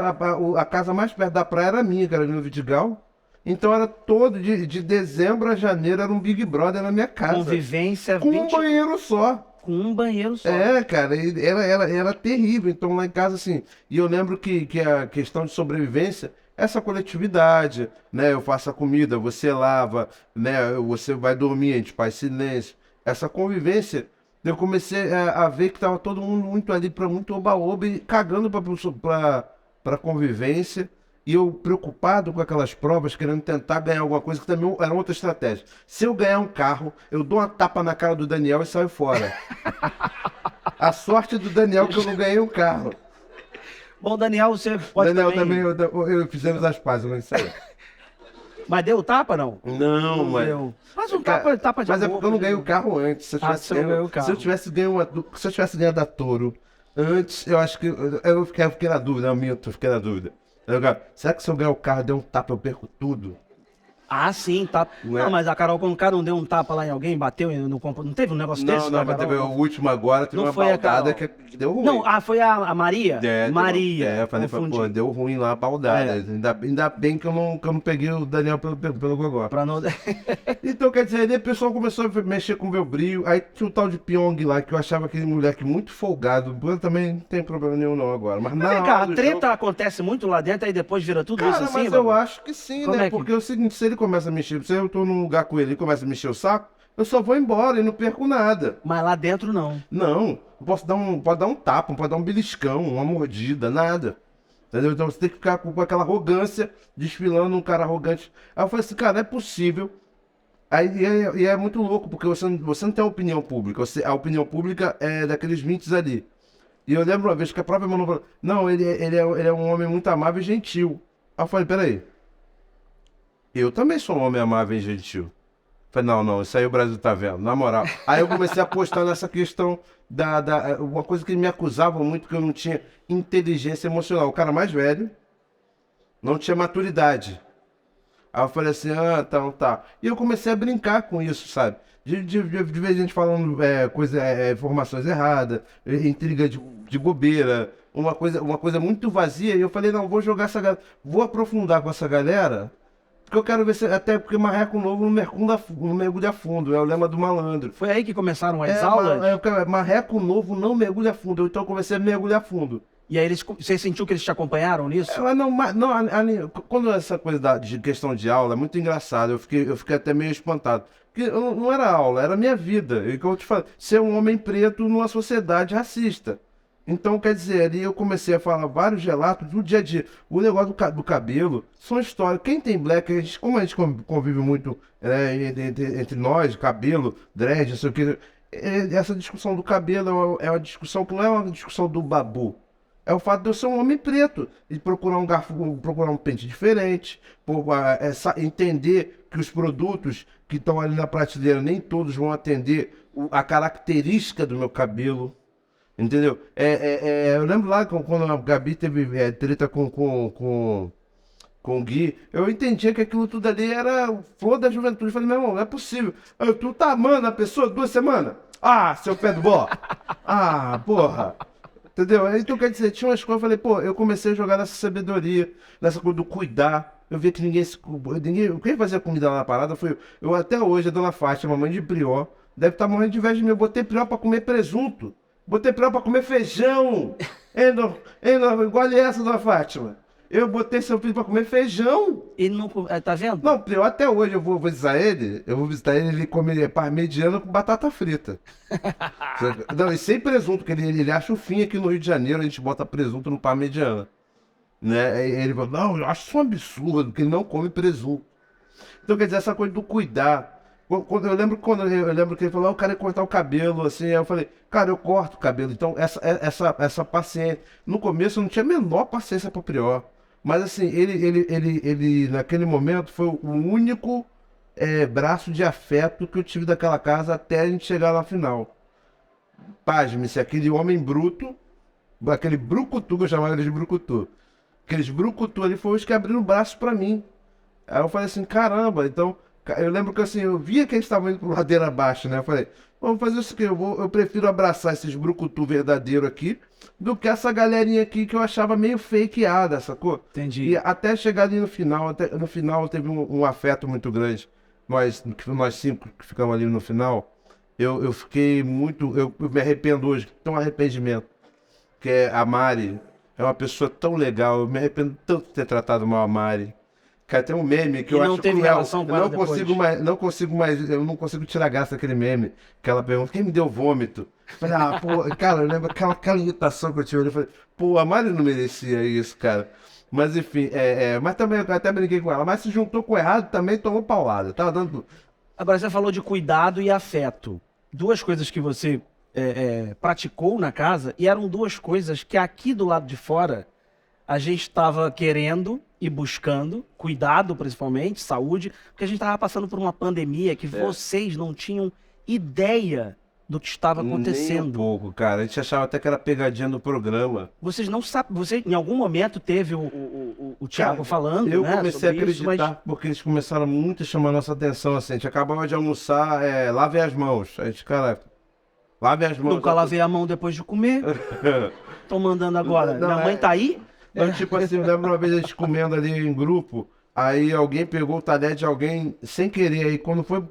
a casa mais perto da praia era minha, que era no Vidigal. Então era todo de dezembro a janeiro era um Big Brother na minha casa. Convivência Com um banheiro só. Com um banheiro só. Cara, era terrível. Então lá em casa, assim, e eu lembro que a questão de sobrevivência, essa coletividade, né? Eu faço a comida, você lava, né? Você vai dormir, a gente faz silêncio. Essa convivência, eu comecei a ver que tava todo mundo muito ali para muito oba-oba e cagando para convivência. E eu preocupado com aquelas provas, querendo tentar ganhar alguma coisa, que também era outra estratégia. Se eu ganhar um carro, eu dou uma tapa na cara do Daniel e saio fora. A sorte do Daniel é que eu não ganhei um carro. Bom, Daniel, você pode Daniel também... eu fizemos as pazes, não sei. Mas deu tapa, não? Não, mas... Deu. Mas um tapa de Mas é amor, porque eu não ganhei o carro antes. Se eu tivesse ganho da Toro antes, eu acho que... Eu fiquei na dúvida, eu fiquei na dúvida. Será que se eu ganhar o carro, der um tapa, eu perco tudo? Ah, sim, tá. Não, mas a Carol Conká não deu um tapa lá em alguém, bateu no não teve um negócio desse? Não, mas teve o último agora, teve Não uma foi a baldada Carol. que deu ruim. Não, foi a Maria? Maria. Eu falei, Confundi. pô, deu ruim lá a baldada. Ainda bem que eu não peguei o Daniel pelo gogó. Pra não... Então, quer dizer, aí o pessoal começou a mexer com o meu brilho. Aí tinha o tal de Pyong lá, que eu achava aquele moleque muito folgado. Eu também não tem problema nenhum não agora. Mas Mas vem cá, a treta acontece muito lá dentro, aí depois vira tudo isso Cara, assim? mas Babu? eu acho que sim, Como né? é que- Porque é o seguinte, se ele começa a mexer, se eu tô num lugar com ele e começa a mexer o saco, eu só vou embora e não perco nada. Mas lá dentro não. Não, pode dar um tapa, pode dar um beliscão, uma mordida, nada. Entendeu? Então você tem que ficar com aquela arrogância, desfilando um cara arrogante. Aí eu falei assim, cara, não é possível. E é muito louco, porque você não tem opinião pública. A opinião pública é daqueles mints ali. E eu lembro uma vez que a própria Manu falou, não, ele é um homem muito amável e gentil. Aí eu falei, peraí. Eu também sou um homem amável e gentil. Falei, não, isso aí o Brasil tá vendo, na moral. Aí eu comecei a apostar nessa questão uma coisa que me acusavam muito, que eu não tinha inteligência emocional. O cara mais velho não tinha maturidade. Aí eu falei assim, tá. E eu comecei a brincar com isso, sabe? De vez a gente falando informações erradas, intriga de bobeira, uma coisa muito vazia. E eu falei, não, vou aprofundar com essa galera. Porque eu quero ver se. Até porque marreco novo não mergulha fundo, é o lema do malandro. Foi aí que começaram as aulas? Marreco novo não mergulha fundo, então eu comecei a mergulhar fundo. E aí você sentiu que eles te acompanharam nisso? Quando essa coisa de questão de aula é muito engraçado, eu fiquei até meio espantado. Porque não era aula, era a minha vida. E como eu te falei, ser um homem preto numa sociedade racista. Então, quer dizer, ali eu comecei a falar vários relatos do dia a dia. O negócio do cabelo são histórias. Quem tem black, como a gente convive muito entre nós, cabelo, dread, não sei o que. Essa discussão do cabelo é uma discussão que não é uma discussão do babu. É o fato de eu ser um homem preto e procurar um garfo, procurar um pente diferente, entender que os produtos que estão ali na prateleira nem todos vão atender a característica do meu cabelo. Entendeu? Eu lembro lá quando a Gabi teve treta com com o Gui, eu entendia que aquilo tudo ali era o flor da juventude. Eu falei, meu irmão, não é possível. Tu tá amando a pessoa 2 semanas? Ah, seu pé do bó. Ah, porra. Entendeu? Então, quer dizer, tinha umas coisas, eu falei, pô, eu comecei a jogar nessa sabedoria, nessa coisa do cuidar. Eu vi que quem fazia comida lá na parada foi eu até hoje, a dona Fátima, mãe de Prió, deve estar morrendo de inveja de mim. Eu botei Prió pra comer presunto. Botei Prió pra comer feijão. Engole essa, dona Fátima. Eu botei seu filho pra comer feijão. E não, tá vendo? Não, Prió, até hoje eu vou visitar ele, ele come parmegiana com batata frita. Não, e sem presunto, porque ele acha o fim aqui no Rio de Janeiro, a gente bota presunto no parmegiana. Né? E ele falou, não, eu acho isso um absurdo, porque ele não come presunto. Então, quer dizer, essa coisa do cuidar. Eu lembro que ele falou, eu quero cortar o cabelo, assim, aí eu falei, cara, eu corto o cabelo. Então, essa paciência. No começo eu não tinha a menor paciência pro Prió. Mas assim, ele naquele momento foi o único braço de afeto que eu tive daquela casa até a gente chegar na final. Pasme-se, aquele homem bruto, aquele brucutu, que eu chamava ele de brucutu. Aqueles brucutu ali foram os que abriram o braço pra mim. Aí eu falei assim, caramba, então... Eu lembro que assim, eu via que eles estavam indo por ladeira abaixo, né? Eu falei, vamos fazer isso aqui, eu prefiro abraçar esses brucutu verdadeiro aqui do que essa galerinha aqui que eu achava meio fakeada, sacou? Entendi. E até chegar ali no final, no final teve um afeto muito grande. Nós 5 que ficamos ali no final, eu fiquei muito, eu me arrependo hoje, tem um arrependimento, que é a Mari, é uma pessoa tão legal, eu me arrependo tanto de ter tratado mal a Mari. Cara, tem um meme que eu acho teve cruel. relação com Eu ela eu não consigo tirar graça daquele meme. Que ela pergunta, quem me deu vômito? Eu falei, pô, cara, eu lembro aquela irritação que eu tive. Eu falei, pô, a Mari não merecia isso, cara. Mas enfim, mas também eu até brinquei com ela. Mas se juntou com o errado, também tomou paulada. Tava dando. Agora, você falou de cuidado e afeto. Duas coisas que você praticou na casa, e eram duas coisas que aqui do lado de fora a gente estava querendo e buscando, cuidado principalmente, saúde, porque a gente estava passando por uma pandemia que vocês não tinham ideia do que estava acontecendo. Nem um pouco, cara. A gente achava até que era pegadinha no programa. Vocês não sabem, você em algum momento teve o Thiago falando, eu né, comecei a sobre isso, acreditar, porque eles começaram muito a chamar a nossa atenção, assim. A gente acabava de almoçar, lave as mãos. A gente, cara, lave as mãos. Nunca lavei a mão depois de comer. Tô mandando agora. Não, Minha mãe tá aí? Então, tipo assim, eu lembro uma vez a gente comendo ali em grupo, aí alguém pegou o talher de alguém sem querer, aí quando foi,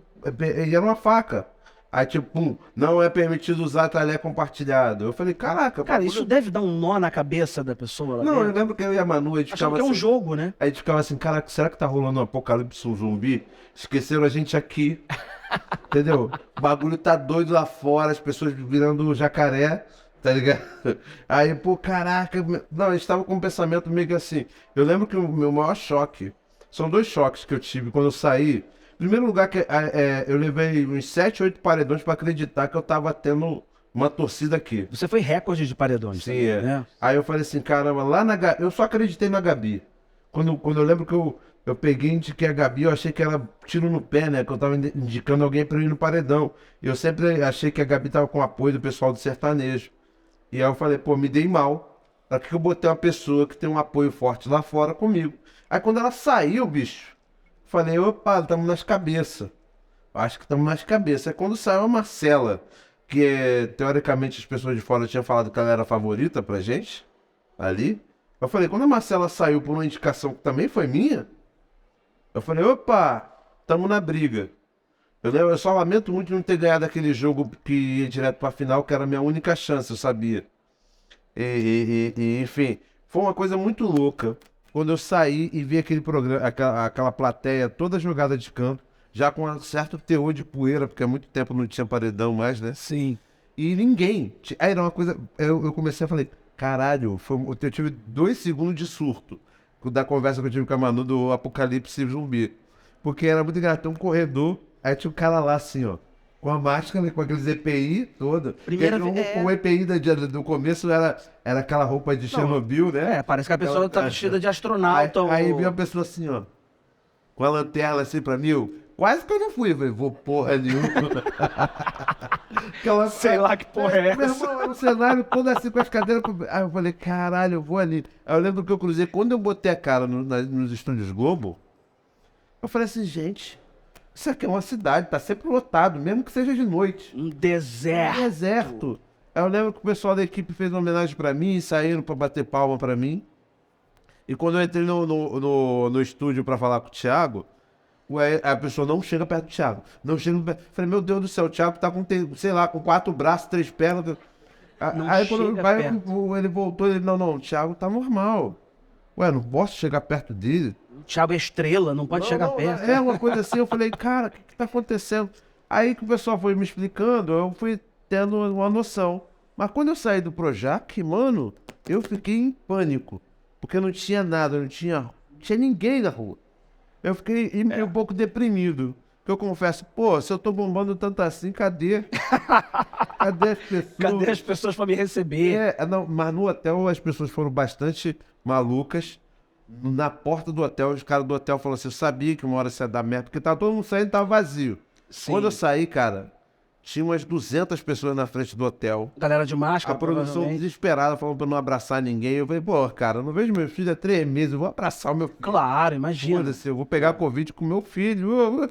e era uma faca. Aí tipo, não é permitido usar talher compartilhado. Eu falei, caraca... Cara, isso deve dar um nó na cabeça da pessoa lá Não, dentro. eu lembro que eu e a Manu, a gente Achando ficava que é um assim, jogo, né? a gente ficava assim, caraca, será que tá rolando um apocalipse zumbi? Esqueceram a gente aqui, entendeu? O bagulho tá doido lá fora, as pessoas virando jacaré. Tá ligado? Aí, pô, caraca. Não, a gente tava com um pensamento meio que assim. Eu lembro que o meu maior choque. São 2 choques que eu tive quando eu saí. Em primeiro lugar, eu levei uns 7, 8 paredões pra acreditar que eu tava tendo uma torcida aqui. Você foi recorde de paredões. Sim, né? Aí eu falei assim, caramba, lá na Gabi. Eu só acreditei na Gabi. Quando eu lembro que eu peguei e indiquei a Gabi, eu achei que era tiro no pé, né? Que eu tava indicando alguém pra eu ir no paredão. Eu sempre achei que a Gabi tava com apoio do pessoal do sertanejo. E aí eu falei, pô, me dei mal. Pra que eu botei uma pessoa que tem um apoio forte lá fora comigo? Aí quando ela saiu, bicho, falei, opa, estamos nas cabeças. Acho que estamos nas cabeças. Aí quando saiu a Marcela, que teoricamente as pessoas de fora tinham falado que ela era a favorita pra gente, ali. Eu falei, quando a Marcela saiu por uma indicação que também foi minha, eu falei, opa, estamos na briga. Eu só lamento muito não ter ganhado aquele jogo que ia direto pra final, que era a minha única chance, eu sabia. Enfim, foi uma coisa muito louca. Quando eu saí e vi aquele programa, aquela plateia toda jogada de canto, já com um certo teor de poeira, porque há muito tempo não tinha paredão mais, né? Sim. E ninguém. Aí era uma coisa. Eu comecei a falar, caralho, eu tive 2 segundos de surto da conversa que eu tive com a Manu do Apocalipse Zumbi. Porque era muito engraçado, tem um corredor. Aí tinha um cara lá assim, ó, com a máscara, com aqueles EPI todo. O EPI do começo era aquela roupa de Chernobyl, né? Parece que a pessoa tá vestida de astronauta. Aí veio a pessoa assim, ó, com a lanterna assim pra mim, Quase que eu não fui. Eu falei, vou porra nenhuma. Aquela, Sei lá que porra é Meu essa. irmão, era um cenário todo assim com as cadeiras. Aí eu falei, caralho, eu vou ali. Aí eu lembro que eu cruzei, quando eu botei a cara nos estúdios Globo, eu falei assim, gente, isso aqui é uma cidade, tá sempre lotado, mesmo que seja de noite. Um deserto. Deserto. Aí eu lembro que o pessoal da equipe fez uma homenagem pra mim, saíram pra bater palma pra mim. E quando eu entrei no estúdio pra falar com o Thiago, a pessoa não chega perto do Thiago. Não chega perto. Falei, meu Deus do céu, o Thiago tá com, sei lá, com 4 braços, 3 pernas. Não Aí quando chega vai, perto. ele voltou, ele, não, o Thiago tá normal. Ué, não posso chegar perto dele? O Thiago é estrela, não pode chegar perto. É uma coisa assim, eu falei, cara, o que tá acontecendo? Aí que o pessoal foi me explicando, eu fui tendo uma noção. Mas quando eu saí do Projac, mano, eu fiquei em pânico. Porque não tinha nada, não tinha ninguém na rua. Eu fiquei um pouco deprimido. Porque eu confesso, pô, se eu tô bombando tanto assim, cadê? Cadê as pessoas? Cadê as pessoas pra me receber? Não, mas no hotel as pessoas foram bastante malucas. Na porta do hotel, os caras do hotel falaram assim, eu sabia que uma hora você ia dar merda, porque tava todo mundo saindo e tava vazio. Sim. Quando eu saí, cara, tinha umas 200 pessoas na frente do hotel. Galera de máscara, A produção provavelmente. desesperada, falando pra não abraçar ninguém. Eu falei, pô, cara, eu não vejo meu filho há 3 meses, eu vou abraçar o meu filho. Claro, imagina. Foda-se, eu vou pegar Covid com meu filho.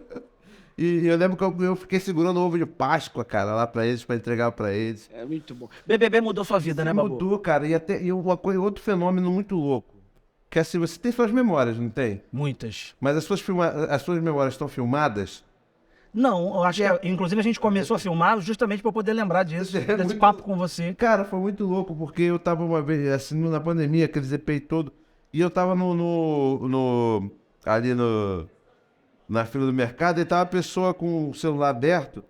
E eu lembro que eu fiquei segurando o ovo de Páscoa, cara, lá pra eles, pra entregar pra eles. É muito bom. BBB mudou sua vida, né, Babu? Mudou, cara, e uma coisa, outro fenômeno muito louco. Que assim, você tem suas memórias, não tem? Muitas. Mas as suas memórias estão filmadas? Não, eu acho que, inclusive, a gente começou a filmar justamente pra poder lembrar disso, desse muito- papo com você. Cara, foi muito louco, porque eu tava uma vez, assim, na pandemia, aquele EPI todo, e eu tava ali na fila do mercado, e tava a pessoa com o celular aberto,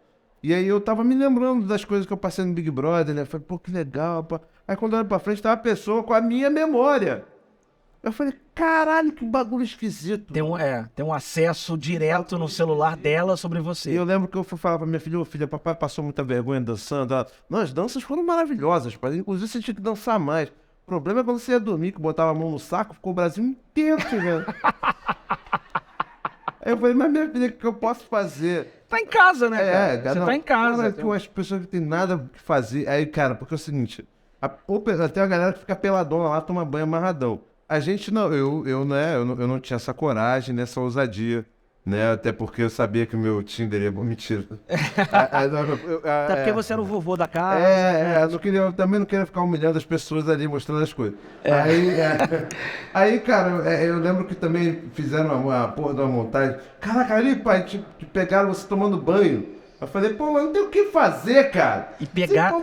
e aí eu tava me lembrando das coisas que eu passei no Big Brother, né? Falei, pô, que legal, pá. Aí quando eu olho pra frente, tava a pessoa com a minha memória. Eu falei, caralho, que bagulho esquisito. Tem um acesso direto no celular dela sobre E você. eu lembro que eu fui falar pra minha filha, ô filha, papai passou muita vergonha dançando. Ela, não, as danças foram maravilhosas, pai. Inclusive você tinha que dançar mais. O problema é quando você ia dormir, que botava a mão no saco, ficou o Brasil inteiro te vendo. Aí eu falei, mas minha filha, o que eu posso fazer? Tá em casa, né, cara? Você não, tá em casa. Cara, que as pessoas que tem nada o que fazer. Aí, cara, porque é o seguinte, tem a galera que fica peladona lá, toma banho amarradão. A gente não, eu não tinha essa coragem, né, essa ousadia, né, até porque eu sabia que o meu Tinder ia... Mentira. Até porque você era o vovô da casa. Eu também não queria ficar humilhando as pessoas ali, mostrando as coisas. É. Aí, cara, eu lembro que também fizeram uma porra de uma montagem. Caraca, ali, pai, te pegaram você tomando banho. Eu falei, pô, mas não tem o que fazer, cara. E pegar-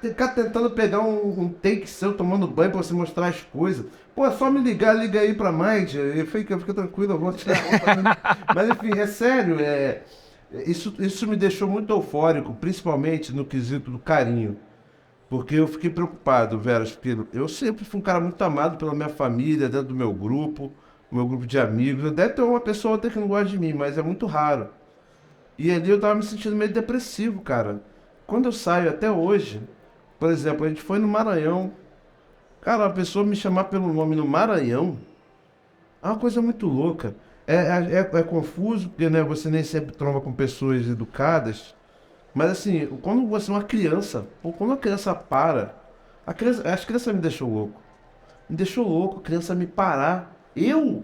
Ficar tentando pegar um take seu tomando banho pra você mostrar as coisas. Pô, é só me liga aí pra Mind. Fica tranquilo, eu vou tirar a roupa. Mas enfim, é sério, isso me deixou muito eufórico, principalmente no quesito do carinho. Porque eu fiquei preocupado, Vera, porque eu sempre fui um cara muito amado pela minha família, dentro do meu grupo de amigos. Deve ter uma pessoa até que não gosta de mim, mas é muito raro. E ali eu tava me sentindo meio depressivo, cara. Quando eu saio até hoje, por exemplo, a gente foi no Maranhão. Cara, a pessoa me chamar pelo nome no Maranhão é uma coisa muito louca. É confuso, porque né, você nem sempre tromba com pessoas educadas. Mas assim, quando você é uma criança, ou quando a criança para, as crianças me deixou louco. Me deixou louco, a criança me parar. Eu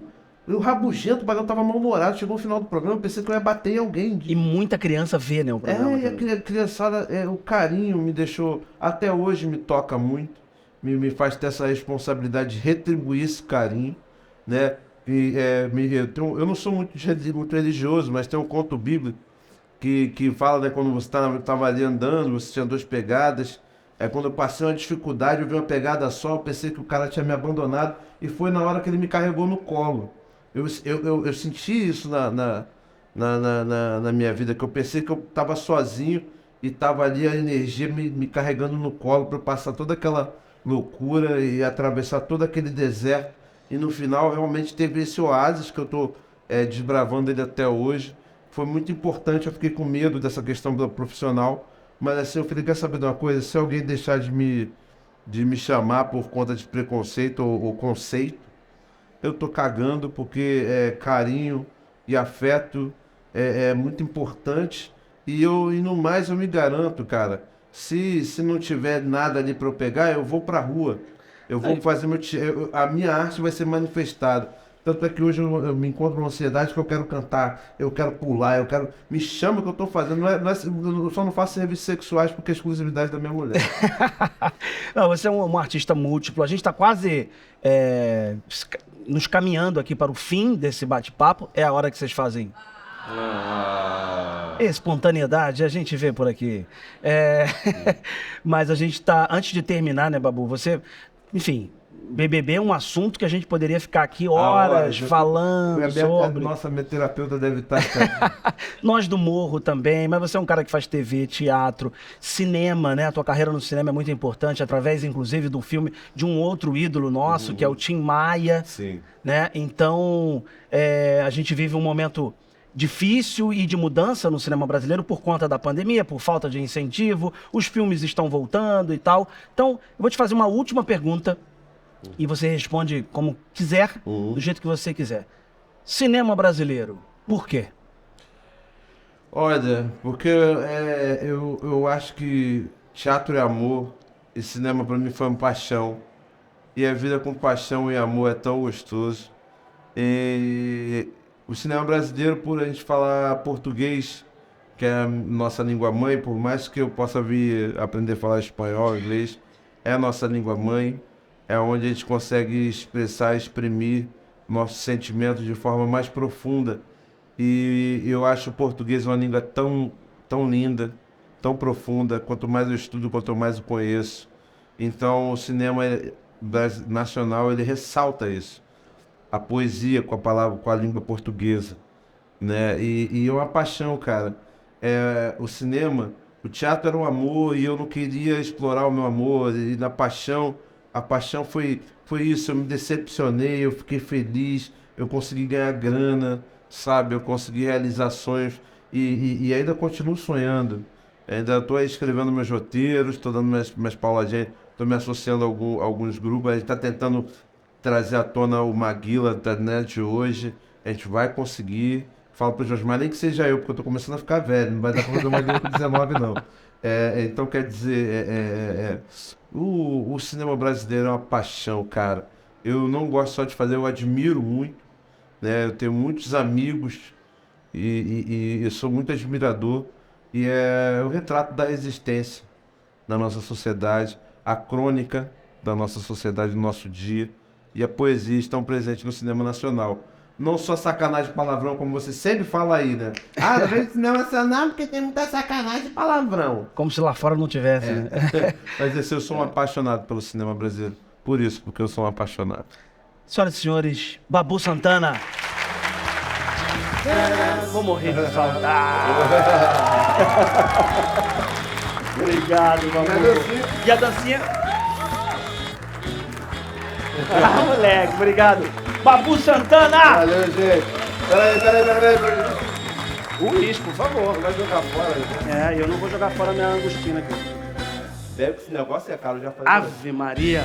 rabugento, o bagulho tava mal-humorado. Chegou no final do programa, eu pensei que eu ia bater em alguém. E muita criança vê, né, o programa. E a criançada, o carinho me deixou, até hoje me toca muito, me faz ter essa responsabilidade de retribuir esse carinho, né? Eu não sou muito religioso, mas tem um conto bíblico que fala, né, quando você estava ali andando, você tinha 2 pegadas, quando eu passei uma dificuldade, eu vi uma pegada só, eu pensei que o cara tinha me abandonado, e foi na hora que ele me carregou no colo. Eu senti isso na minha vida, que eu pensei que eu estava sozinho e estava ali a energia me carregando no colo para passar toda aquela loucura e atravessar todo aquele deserto. E no final realmente teve esse oásis que eu estou desbravando ele até hoje. Foi muito importante, eu fiquei com medo dessa questão do profissional, mas assim, eu falei, quer saber de uma coisa? Se alguém deixar de me chamar por conta de preconceito ou conceito, eu tô cagando, porque carinho e afeto é muito importante. E no mais eu me garanto, cara, se não tiver nada ali para eu pegar, eu vou pra rua. Eu vou fazer a minha arte vai ser manifestada. Tanto é que hoje eu me encontro numa ansiedade que eu quero cantar, eu quero pular, eu quero. Me chama o que eu tô fazendo. Eu só não faço serviços sexuais porque é exclusividade da minha mulher. Não, você é um artista múltiplo. A gente está quase nos caminhando aqui para o fim desse bate-papo. É a hora que vocês fazem. Espontaneidade, a gente vê por aqui. Mas a gente tá. Antes de terminar, né, Babu? Você. Enfim. BBB é um assunto que a gente poderia ficar aqui horas falando sobre. Nossa, minha terapeuta deve estar. Nós do Morro também, mas você é um cara que faz TV, teatro, cinema, né? A tua carreira no cinema é muito importante, através, inclusive, do filme de um outro ídolo nosso, que é o Tim Maia. Sim. Né? Então, a gente vive um momento difícil e de mudança no cinema brasileiro por conta da pandemia, por falta de incentivo, os filmes estão voltando e tal. Então, eu vou te fazer uma última pergunta. E você responde como quiser, do jeito que você quiser. Cinema brasileiro, por quê? Olha, porque eu acho que teatro é amor e cinema pra mim foi uma paixão. E a vida com paixão e amor é tão gostoso. E o cinema brasileiro, por a gente falar português, que é a nossa língua mãe, por mais que eu possa vir aprender a falar espanhol, inglês, é a nossa língua mãe. É onde a gente consegue expressar, exprimir nossos sentimentos de forma mais profunda. E eu acho o português uma língua tão, tão linda, tão profunda. Quanto mais eu estudo, quanto mais eu conheço. Então, o cinema nacional, ele ressalta isso. A poesia com a palavra, com a língua portuguesa, né? E é uma paixão, cara. O cinema, o teatro era um amor e eu não queria explorar o meu amor. E na paixão... A paixão foi isso, eu me decepcionei, eu fiquei feliz, eu consegui ganhar grana, sabe? Eu consegui realizar sonhos e ainda continuo sonhando. Ainda estou escrevendo meus roteiros, estou dando minhas pauladinhas, estou me associando a alguns grupos, a gente está tentando trazer à tona o Maguila da net hoje, a gente vai conseguir. Falo para o Josmar, nem que seja eu, porque eu estou começando a ficar velho, não vai dar para fazer o Maguila com 19 não. Então, quer dizer, o cinema brasileiro é uma paixão, cara. Eu não gosto só de fazer, eu admiro muito, né? Eu tenho muitos amigos e eu sou muito admirador. E é o retrato da existência da nossa sociedade, a crônica da nossa sociedade, do nosso dia. E a poesia estão presentes no cinema nacional. Não só sacanagem de palavrão, como você sempre fala aí, né? Ah, não vem do cinema nacional porque tem muita sacanagem de palavrão. Como se lá fora não tivesse, né? Mas eu sou um apaixonado pelo cinema brasileiro. Por isso, porque eu sou um apaixonado. Senhoras e senhores, Babu Santana. Vou morrer de saudade. Obrigado, Babu. E a dancinha? Moleque, obrigado. Babu Santana! Valeu, gente. Peraí. O uísque, por favor. Vai jogar fora. Eu não vou jogar fora minha angostina aqui. Deve que esse negócio é caro, já falei. Ave Maria.